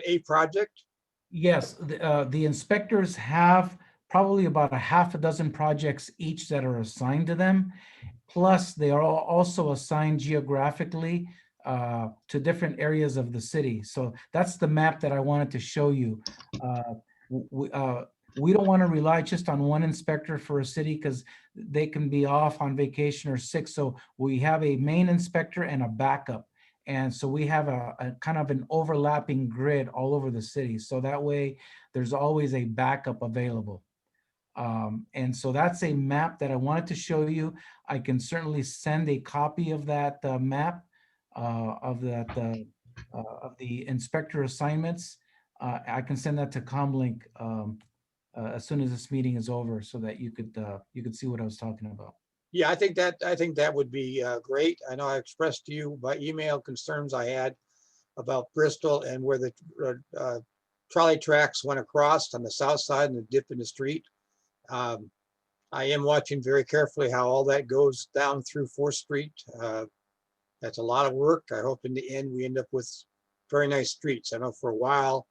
a project? Yes, the inspectors have probably about a half a dozen projects each that are assigned to them. Plus, they are also assigned geographically to different areas of the city. So that's the map that I wanted to show you. We don't want to rely just on one inspector for a city because they can be off on vacation or sick. So we have a main inspector and a backup. And so we have a kind of an overlapping grid all over the city. So that way there's always a backup available. And so that's a map that I wanted to show you. I can certainly send a copy of that map of the inspector assignments. I can send that to Comlink as soon as this meeting is over, so that you could see what I was talking about. Yeah, I think that would be great. I know I expressed to you by email concerns I had about Bristol and where the trolley tracks went across on the south side and the dip in the street. I am watching very carefully how all that goes down through 4th Street. That's a lot of work. I hope in the end we end up with very nice streets. I know for a while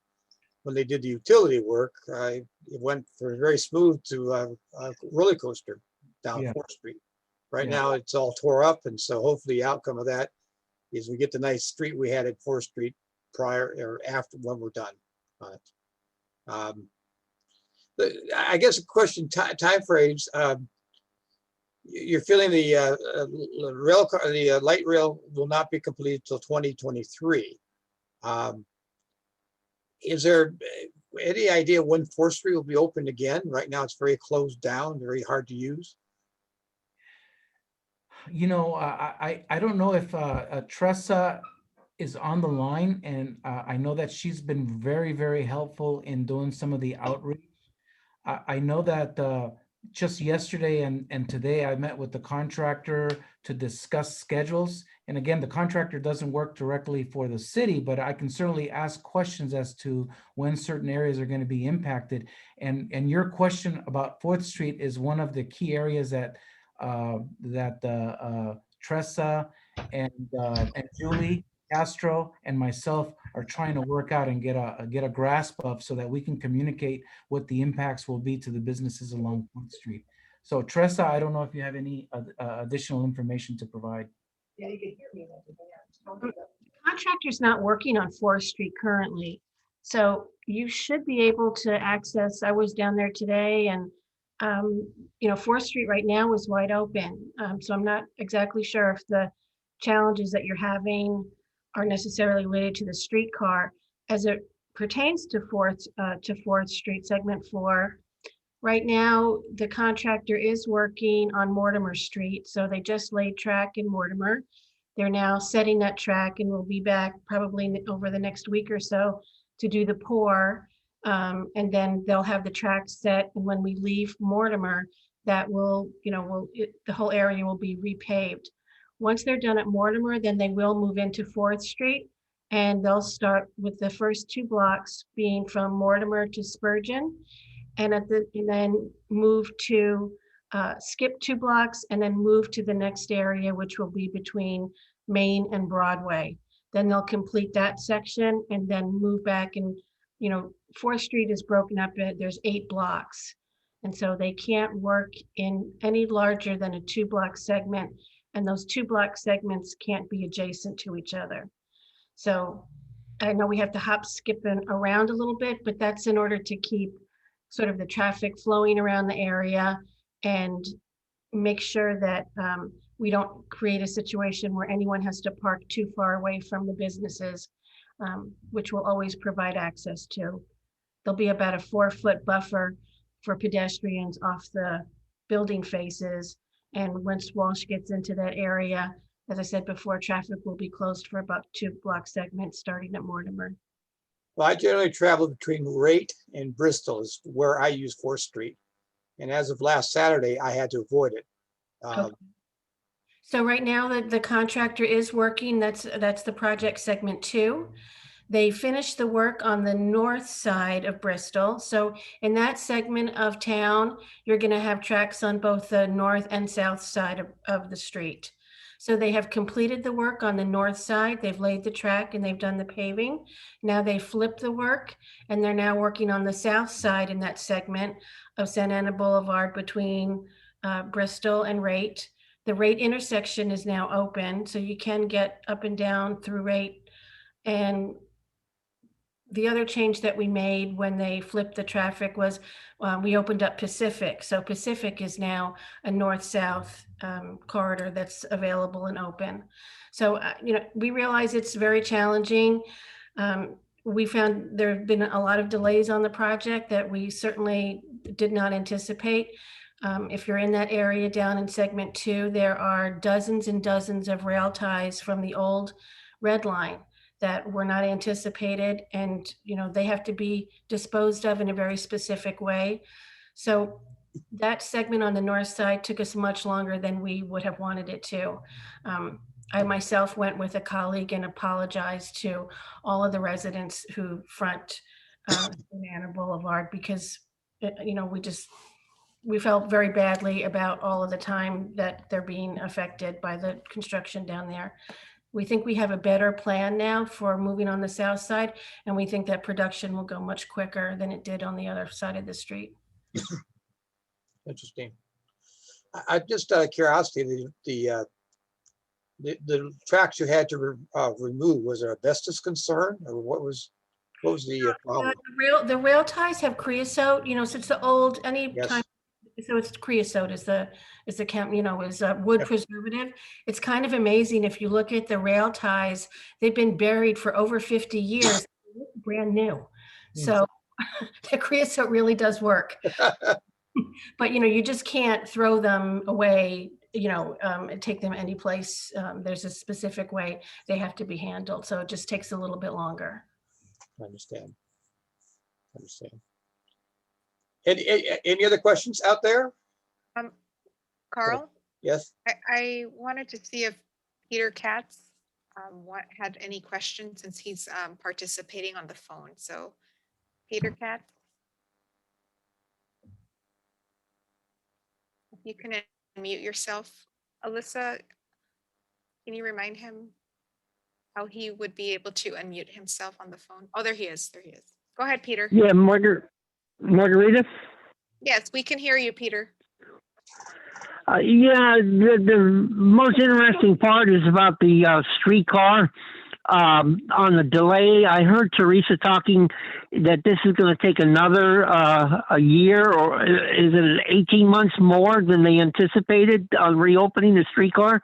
when they did the utility work, it went very smooth to a roller coaster down 4th Street. Right now it's all tore up, and so hopefully the outcome of that is we get the nice street we had at 4th Street prior or after when we're done on it. I guess a question, time frames. You're feeling the light rail will not be completed till 2023. Is there any idea when 4th Street will be opened again? Right now, it's very closed down, very hard to use. You know, I don't know if Tressa is on the line, and I know that she's been very, very helpful in doing some of the outreach. I know that just yesterday and today I met with the contractor to discuss schedules. And again, the contractor doesn't work directly for the city, but I can certainly ask questions as to when certain areas are going to be impacted. And your question about 4th Street is one of the key areas that Tressa and Julie Castro and myself are trying to work out and get a grasp of, so that we can communicate what the impacts will be to the businesses along 4th Street. So Tressa, I don't know if you have any additional information to provide. Yeah, you can hear me. Contractor's not working on 4th Street currently. So you should be able to access, I was down there today and, 4th Street right now is wide open. So I'm not exactly sure if the challenges that you're having are necessarily related to the streetcar. As it pertains to 4th Street segment 4, right now, the contractor is working on Mortimer Street. So they just laid track in Mortimer. They're now setting that track and we'll be back probably over the next week or so to do the pour. And then they'll have the track set. And when we leave Mortimer, that will, the whole area will be repaved. Once they're done at Mortimer, then they will move into 4th Street and they'll start with the first 2 blocks being from Mortimer to Spurgeon. And then move to skip 2 blocks and then move to the next area, which will be between Main and Broadway. Then they'll complete that section and then move back. And 4th Street is broken up. There's 8 blocks, and so they can't work in any larger than a 2-block segment. And those 2-block segments can't be adjacent to each other. So I know we have to hop, skip around a little bit, but that's in order to keep sort of the traffic flowing around the area and make sure that we don't create a situation where anyone has to park too far away from the businesses, which will always provide access to. There'll be about a 4-foot buffer for pedestrians off the building faces. And once Walsh gets into that area, as I said before, traffic will be closed for about 2-block segments starting at Mortimer. Well, I generally travel between Rate and Bristol is where I use 4th Street. And as of last Saturday, I had to avoid it. Okay. So right now the contractor is working, that's the project segment 2. They finished the work on the north side of Bristol. So in that segment of town, you're going to have tracks on both the north and south side of the street. So they have completed the work on the north side. They've laid the track and they've done the paving. Now they flipped the work and they're now working on the south side in that segment of Santa Ana Boulevard between Bristol and Rate. The Rate intersection is now open, so you can get up and down through Rate. And the other change that we made when they flipped the traffic was we opened up Pacific. So Pacific is now a north-south corridor that's available and open. So, we realize it's very challenging. We found there have been a lot of delays on the project that we certainly did not anticipate. If you're in that area down in segment 2, there are dozens and dozens of rail ties from the old Red Line that were not anticipated, and they have to be disposed of in a very specific way. So that segment on the north side took us much longer than we would have wanted it to. I myself went with a colleague and apologized to all of the residents who front Santa Ana Boulevard because we felt very badly about all of the time that they're being affected by the construction down there. We think we have a better plan now for moving on the south side, and we think that production will go much quicker than it did on the other side of the street. Interesting. I just out of curiosity, the tracks you had to remove, was there asbestos concern, or what was the problem? The rail ties have creosote, so it's the old, Yes. so it's creosote is the wood preservative. It's kind of amazing if you look at the rail ties, they've been buried for over 50 years, brand new. So the creosote really does work. But you just can't throw them away, and take them any place. There's a specific way they have to be handled. So it just takes a little bit longer. I understand. Any other questions out there? Carl, Yes, I wanted to see if Peter Katz had any questions since he's participating on the phone. So Peter Katz, if you can unmute yourself. Alyssa, can you remind him how he would be able to unmute himself on the phone? Oh, there he is. There he is. Go ahead, Peter. Yeah, Margarita. Yes, we can hear you, Peter. Yeah, the most interesting part is about the streetcar on the delay. I heard Teresa talking that this is going to take another a year, or is it 18 months more than they anticipated on reopening the streetcar?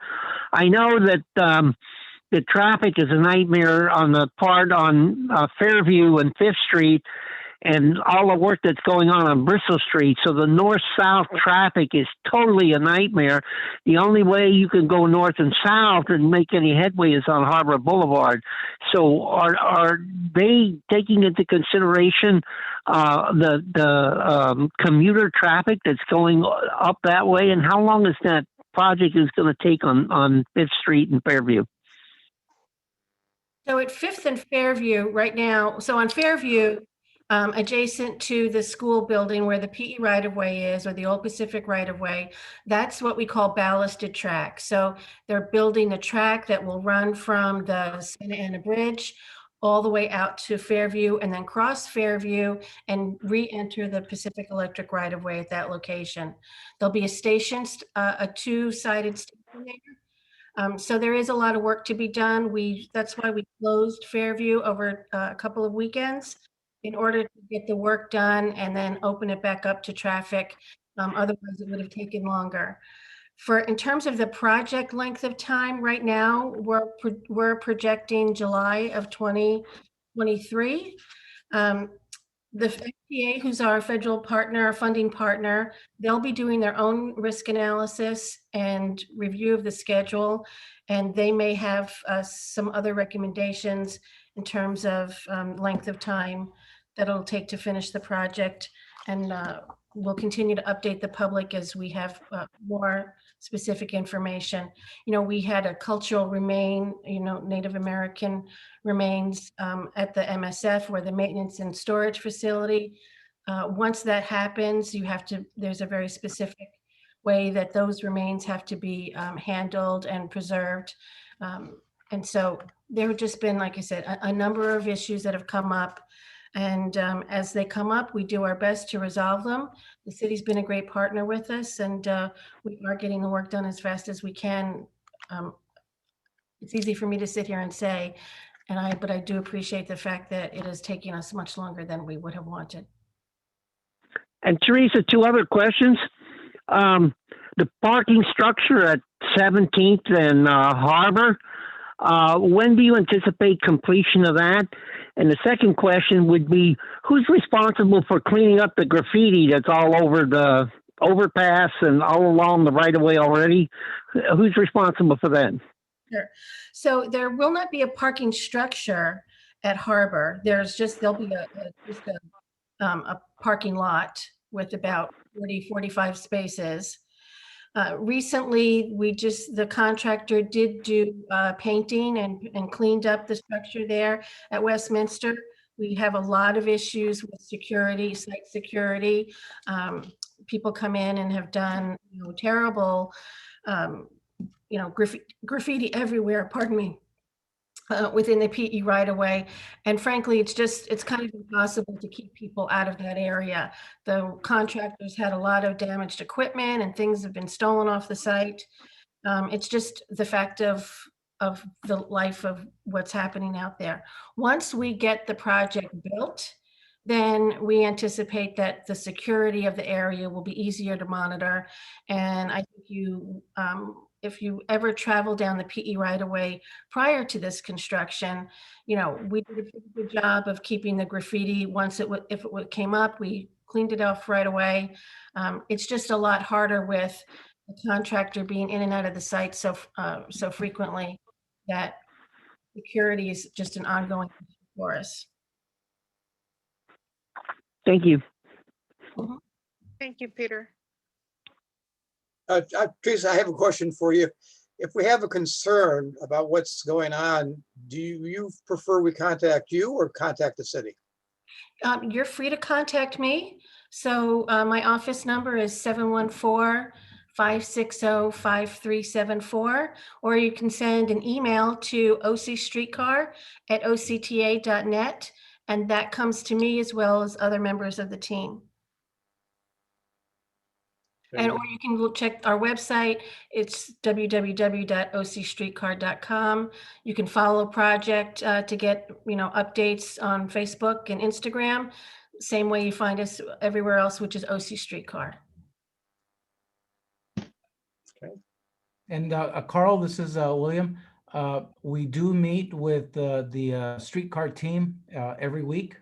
I know that the traffic is a nightmare on the part on Fairview and Fifth Street, and all the work that's going on Bristol Street. So the north-south traffic is totally a nightmare. The only way you can go north and south and make any headway is on Harbor Boulevard. So are they taking into consideration the commuter traffic that's going up that way? And how long is that project is going to take on Fifth Street and Fairview? So at Fifth and Fairview right now, so on Fairview, adjacent to the school building where the PE right-of-way is, or the Old Pacific right-of-way, that's what we call ballasted track. So they're building a track that will run from the Santa Ana Bridge all the way out to Fairview, and then cross Fairview and re-enter the Pacific Electric right-of-way at that location. There'll be a station, a two-sided station there. So there is a lot of work to be done. That's why we closed Fairview over a couple of weekends, in order to get the work done and then open it back up to traffic. Otherwise it would have taken longer. In terms of the project length of time, right now, we're projecting July of 2023. The FTA, who's our federal partner, our funding partner, they'll be doing their own risk analysis and review of the schedule, and they may have some other recommendations in terms of length of time that it'll take to finish the project. And we'll continue to update the public as we have more specific information. You know, we had a cultural remain, Native American remains at the MSF, or the maintenance and storage facility. Once that happens, there's a very specific way that those remains have to be handled and preserved. And so there have just been, like I said, a number of issues that have come up. And as they come up, we do our best to resolve them. The city's been a great partner with us, and we are getting the work done as fast as we can. It's easy for me to sit here and say, but I do appreciate the fact that it is taking us much longer than we would have wanted. And Teresa, two other questions. The parking structure at 17th and Harbor, when do you anticipate completion of that? And the second question would be, who's responsible for cleaning up the graffiti that's all over the overpass and all along the right-of-way already? Who's responsible for that? Sure. So there will not be a parking structure at Harbor. There'll be a parking lot with about 45 spaces. Recently, the contractor did do painting and cleaned up the structure there at Westminster. We have a lot of issues with security, site security. People come in and have done terrible, graffiti everywhere, pardon me, within the PE right away. And frankly, it's kind of impossible to keep people out of that area. The contractors had a lot of damaged equipment and things have been stolen off the site. It's just the fact of the life of what's happening out there. Once we get the project built, then we anticipate that the security of the area will be easier to monitor. And I think if you ever travel down the PE right away prior to this construction, we did a pretty good job of keeping the graffiti. If it came up, we cleaned it off right away. It's just a lot harder with the contractor being in and out of the site so frequently, that security is just an ongoing issue for us. Thank you. Thank you, Peter. Teresa, I have a question for you. If we have a concern about what's going on, do you prefer we contact you or contact the city? You're free to contact me. So my office number is 714-560-5374, or you can send an email to ocstreetcar@octa.net, and that comes to me as well as other members of the team. And or you can check our website. It's www.ocstreetcar.com. You can follow project to get updates on Facebook and Instagram. Same way you find us everywhere else, which is OC Streetcar. And Carl, this is William. We do meet with the streetcar team every week.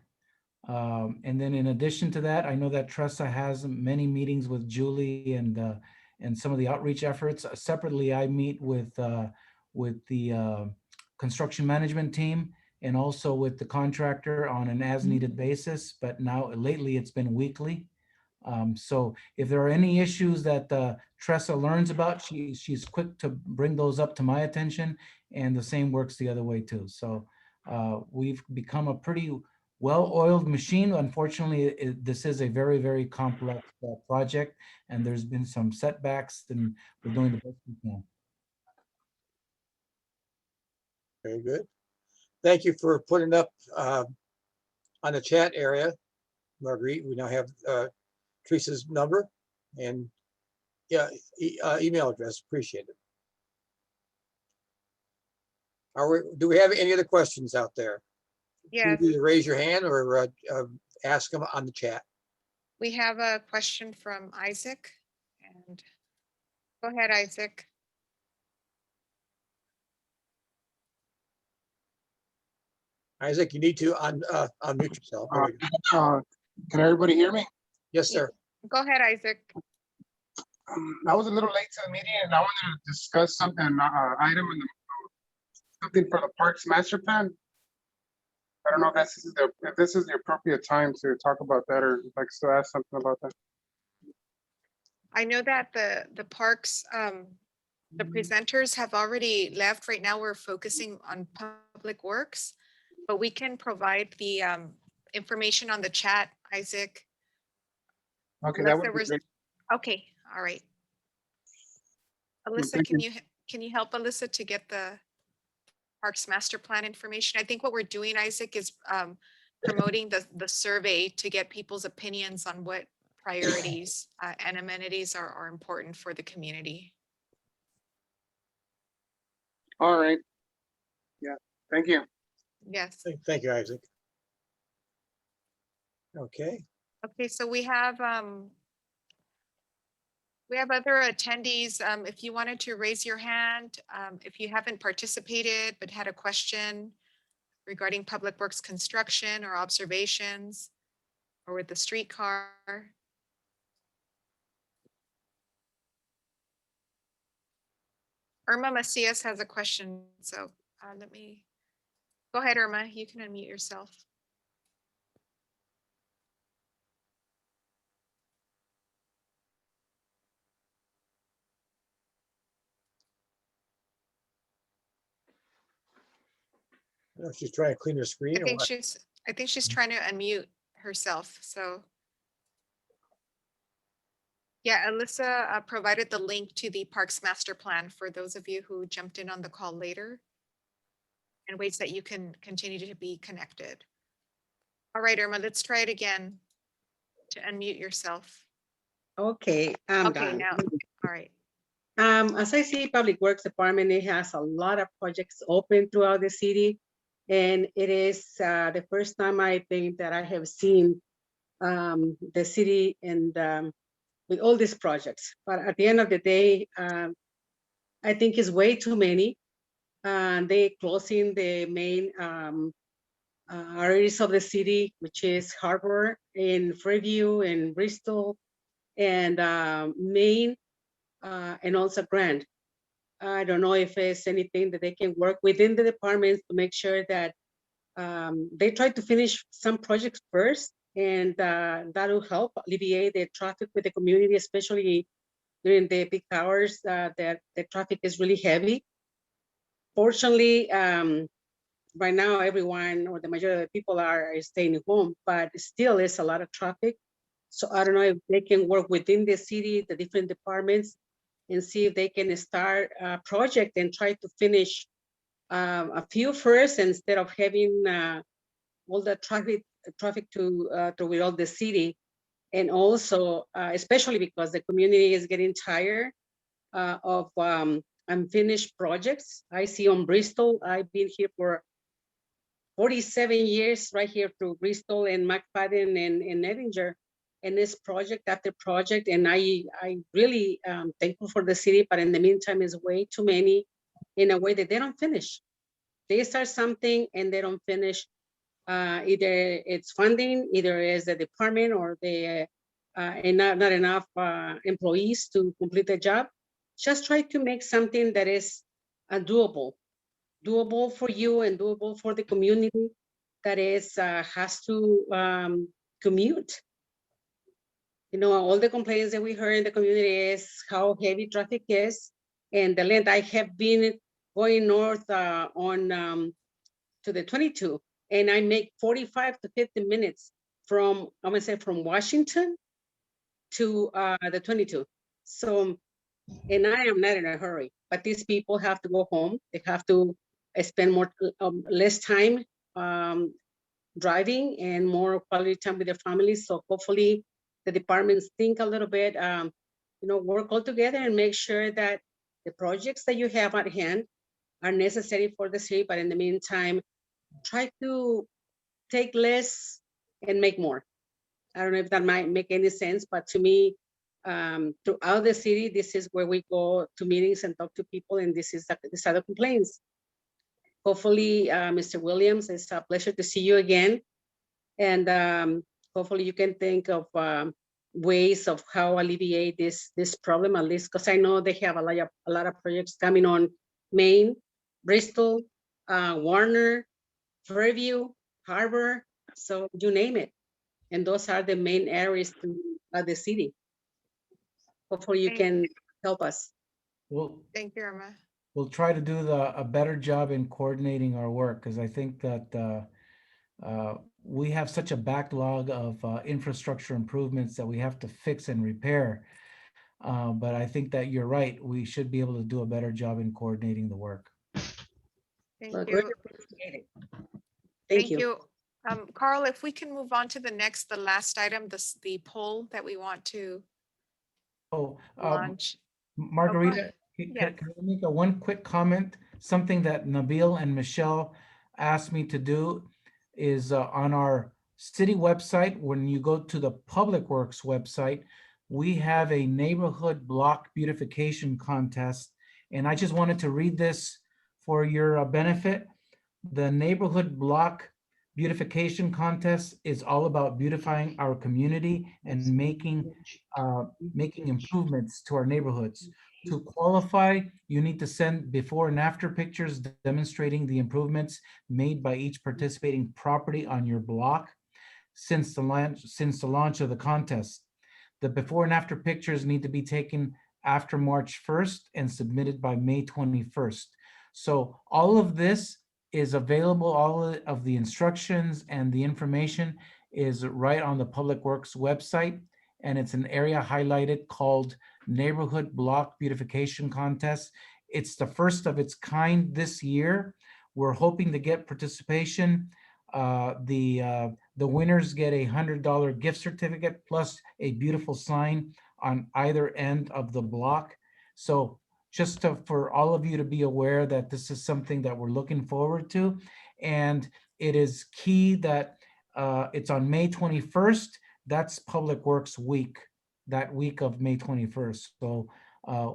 And then in addition to that, I know that Tressa has many meetings with Julie and some of the outreach efforts. Separately, I meet with the construction management team and also with the contractor on an as-needed basis. But now lately, it's been weekly. So if there are any issues that Tressa learns about, she's quick to bring those up to my attention, and the same works the other way too. So we've become a pretty well-oiled machine. Unfortunately, this is a very, very complex project, and there's been some setbacks, and we're doing the best we can. Very good. Thank you for putting up on the chat area, Marguerite. We now have Teresa's number and email address. Appreciate it. Do we have any other questions out there? Yes, Either raise your hand or ask them on the chat. we have a question from Isaac. And go ahead, Isaac. Isaac, you need to unmute yourself. There we go. Can everybody hear me? Yes, sir. Go ahead, Isaac. I was a little late to the meeting and I wanted to discuss something, item in the, something for the Parks Master Plan. I don't know if this is the appropriate time to talk about that, or if I could still ask something about that. I know that the parks, the presenters have already left. Right now, we're focusing on public works, but we can provide the information on the chat, Isaac. Okay, Unless that there would be was- great. Okay, all right. Alyssa, thank can you help Alyssa to get the Parks Master Plan information? I think what we're doing, Isaac, is promoting the survey to get people's opinions on what priorities and amenities are important for the community. All right. Yeah, thank you. Yes. Thank you, Isaac. Okay. Okay, so we have other attendees. If you wanted to raise your hand, if you haven't participated but had a question regarding Public Works construction or observations or with the streetcar. Irma Macias has a question, so let me, go ahead, Irma, you can unmute yourself. She's trying to clean her screen. I think she's trying to unmute herself. So yeah, Alyssa provided the link to the Parks Master Plan for those of you who jumped in on the call later, and ways that you can continue to be connected. All right, Irma, let's try it again to unmute yourself. Okay, I'm Okay, done. now, all right. As I see, Public Works Department, it has a lot of projects open throughout the city. And it is the first time I think that I have seen the city and with all these projects. But at the end of the day, I think it's way too many. They closing the main areas of the city, which is Harbor in Fairview and Bristol and Maine and also Grand. I don't know if there's anything that they can work within the departments to make sure that they try to finish some projects first, and that will help alleviate the traffic with the community, especially during the peak hours that the traffic is really heavy. Fortunately, right now everyone or the majority of the people are staying home, but still is a lot of traffic. So I don't know if they can work within the city, the different departments, and see if they can start a project and try to finish a few first instead of having all the traffic through all the city. And also, especially because the community is getting tired of unfinished projects. I see on Bristol, I've been here for 47 years, right here through Bristol and McFadden and Edinger, and this project after project. And I really thankful for the city, but in the meantime, it's way too many in a way that they don't finish. They start something and they don't finish. Either it's funding, either is the department or the and not enough employees to complete the job. Just try to make something that is doable for you and doable for the community that is has to commute. You know, all the complaints that we heard in the community is how heavy traffic is and the length. I have been going north on to the 22, and I make 45 to 50 minutes from, I'm gonna say from Washington to the 22. So, and I am not in a hurry, but these people have to go home. They have to spend more, less time driving and more quality time with their families. So hopefully the departments think a little bit, you know, work all together and make sure that the projects that you have at hand are necessary for the city, but in the meantime, try to take less and make more. I don't know if that might make any sense, but to me, throughout the city, this is where we go to meetings and talk to people, and these are the complaints. Hopefully, Mr. Williams, it's a pleasure to see you again. And hopefully you can think of ways of how alleviate this problem, at least because I know they have a lot of projects coming on Maine, Bristol, Warner, Fairview, Harbor, so you name it. And those are the main areas to the city. Hopefully you can help us. Well, Thank you, Irma. we'll try to do a better job in coordinating our work, because I think that we have such a backlog of infrastructure improvements that we have to fix and repair. But I think that you're right. We should be able to do a better job in coordinating the work. Thank Well, you. greatly appreciate it. Thank you. Carl, if we can move on to the last item, the poll that we want to Oh, launch. Margarita, Yeah. can I make one quick comment? Something that Nabil and Michelle asked me to do is on our city website, when you go to the Public Works website, we have a neighborhood block beautification contest. And I just wanted to read this for your benefit. The neighborhood block beautification contest is all about beautifying our community and making improvements to our neighborhoods. To qualify, you need to send before and after pictures demonstrating the improvements made by each participating property on your block since the launch of the contest. The before and after pictures need to be taken after March 1st and submitted by May 21st. So all of this is available, all of the instructions and the information is right on the Public Works website, and it's an area highlighted called Neighborhood Block Beautification Contest. It's the first of its kind this year. We're hoping to get participation. The winners get a $100 gift certificate plus a beautiful sign on either end of the block. So just for all of you to be aware that this is something that we're looking forward to. And it is key that it's on May 21st. That's Public Works Week, that week of May 21st. So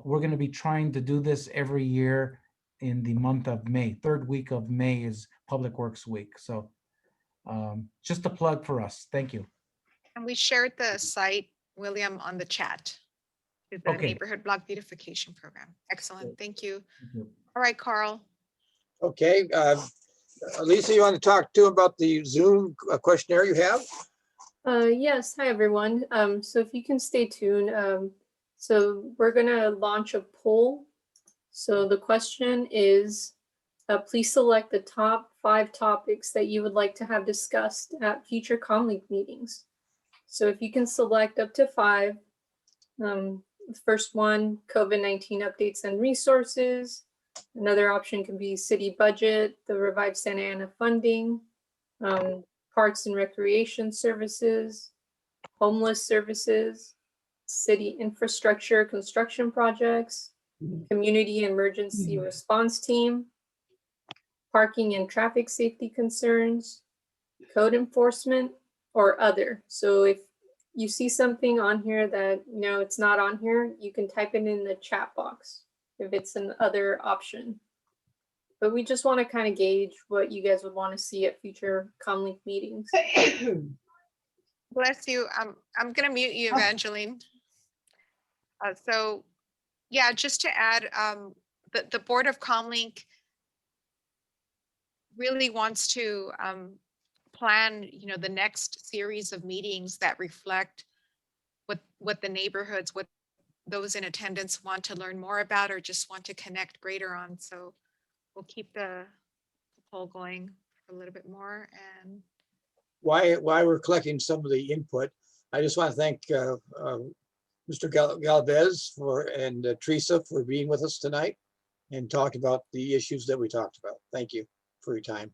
we're going to be trying to do this every year in the month of May. Third week of May is Public Works Week. So just a plug for us. Thank you. And we shared the site, William, on the chat. The Neighborhood Block Beautification Program. Excellent. Thank you. All right, Carl. Okay. Lisa, you want to talk too about the Zoom questionnaire you have? Yes. Hi, everyone. So if you can stay tuned, So we're gonna launch a poll. So the question is, please select the top 5 topics that you would like to have discussed at future ComLink meetings. So if you can select up to 5, the first one, COVID-19 updates and resources. Another option can be city budget, the Revive Santa Ana funding, parks and recreation services, homeless services, city infrastructure construction projects, community emergency response team, parking and traffic safety concerns, code enforcement, or other. So if you see something on here that, it's not on here, you can type it in the chat box if it's an other option. But we just want to kind of gauge what you guys would want to see at future ComLink meetings. Bless you. I'm going to mute you, Evangeline. So yeah, just to add, the Board of ComLink really wants to plan, the next series of meetings that reflect what the neighborhoods, what those in attendance want to learn more about or just want to connect greater on. So we'll keep the poll going for a little bit more. And While we're collecting some of the input, I just want to thank Mr. Galvez and Teresa for being with us tonight and talk about the issues that we talked about. Thank you for your time.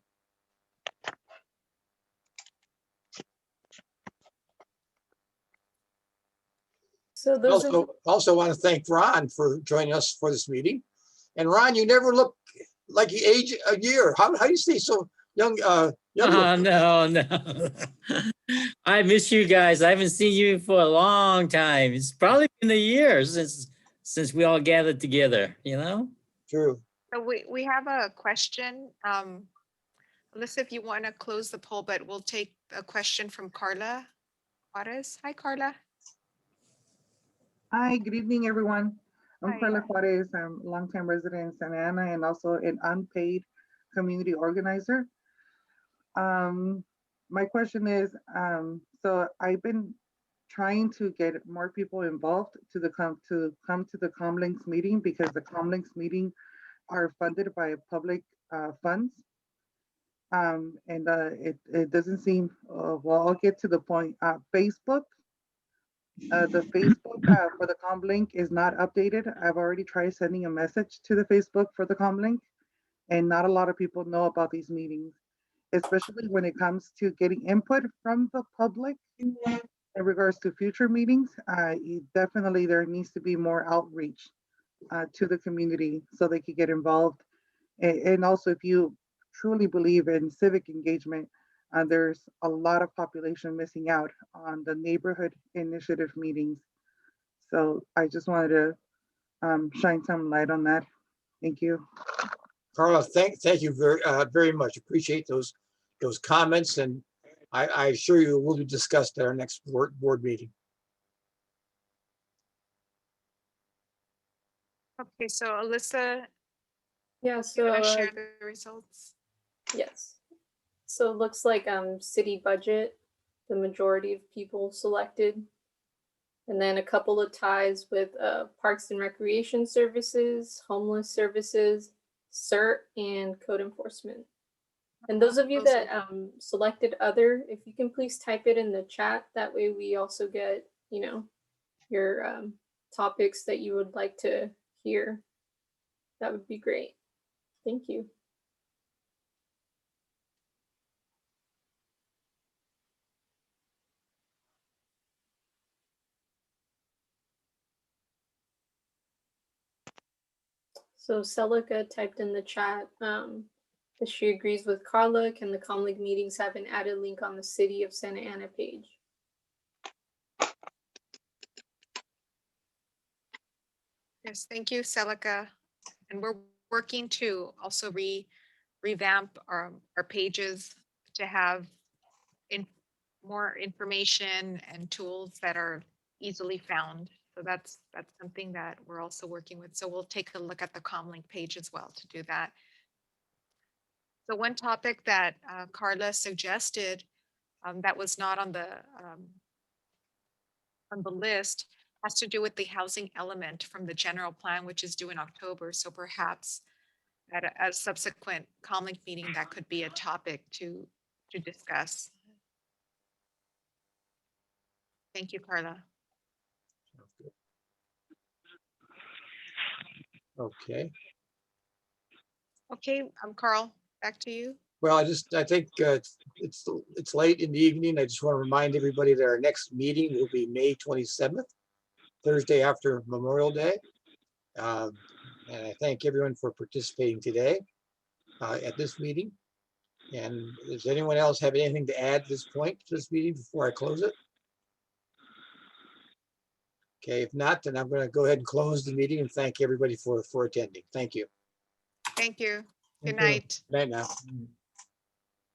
So those also want to thank Ron for joining us for this meeting. And Ron, you never look like you age a year. How do you stay so young? No. I miss you guys. I haven't seen you for a long time. It's probably been a year since we all gathered together, True. so we have a question. Alyssa, if you want to close the poll, but we'll take a question from Carla Juarez. Hi, Carla. Hi, good evening, everyone. I'm Hi. Carla Juarez. I'm a longtime resident in Santa Ana and also an unpaid community organizer. My question is, so I've been trying to get more people involved to come to the ComLinks meeting because the ComLinks meeting are funded by public funds. And it doesn't seem, well, I'll get to the point. Facebook. The Facebook for the ComLink is not updated. I've already tried sending a message to the Facebook for the ComLink, and not a lot of people know about these meetings, especially when it comes to getting input from the public in regards to future meetings. Definitely there needs to be more outreach to the community so they could get involved. And also, if you truly believe in civic engagement, there's a lot of population missing out on the neighborhood initiative meetings. So I just wanted to shine some light on that. Thank you. Carla, thank you very much. Appreciate those comments, and I assure you will be discussed at our next board meeting. Okay, so Alyssa, yeah, you want to share the results? Yes. So it looks like city budget, the majority of people selected. And then a couple of ties with parks and recreation services, homeless services, CERT, and code enforcement. And those of you that selected other, if you can please type it in the chat, that way we also get, your topics that you would like to hear. That would be great. Thank you. So Celica typed in the chat that she agrees with Carla. Can the ComLink meetings have an added link on the City of Santa Ana page? Yes, thank you, Celica. And we're working to also revamp our pages to have more information and tools that are easily found. So that's something that we're also working with. So we'll take a look at the ComLink page as well to do that. So one topic that Carla suggested that was not on the list has to do with the housing element from the general plan, which is due in October. So perhaps at a subsequent Comlink meeting, that could be a topic to discuss. Thank you, Carla. Okay. Okay, Carl, back to you. Well, I think it's late in the evening. I just want to remind everybody that our next meeting will be May 27th, Thursday after Memorial Day. And I thank everyone for participating today at this meeting. And does anyone else have anything to add at this point to this meeting before I close it? Okay, if not, then I'm going to go ahead and close the meeting and thank everybody for attending. Thank you. Thank you. Good Thank you. night. Good night now.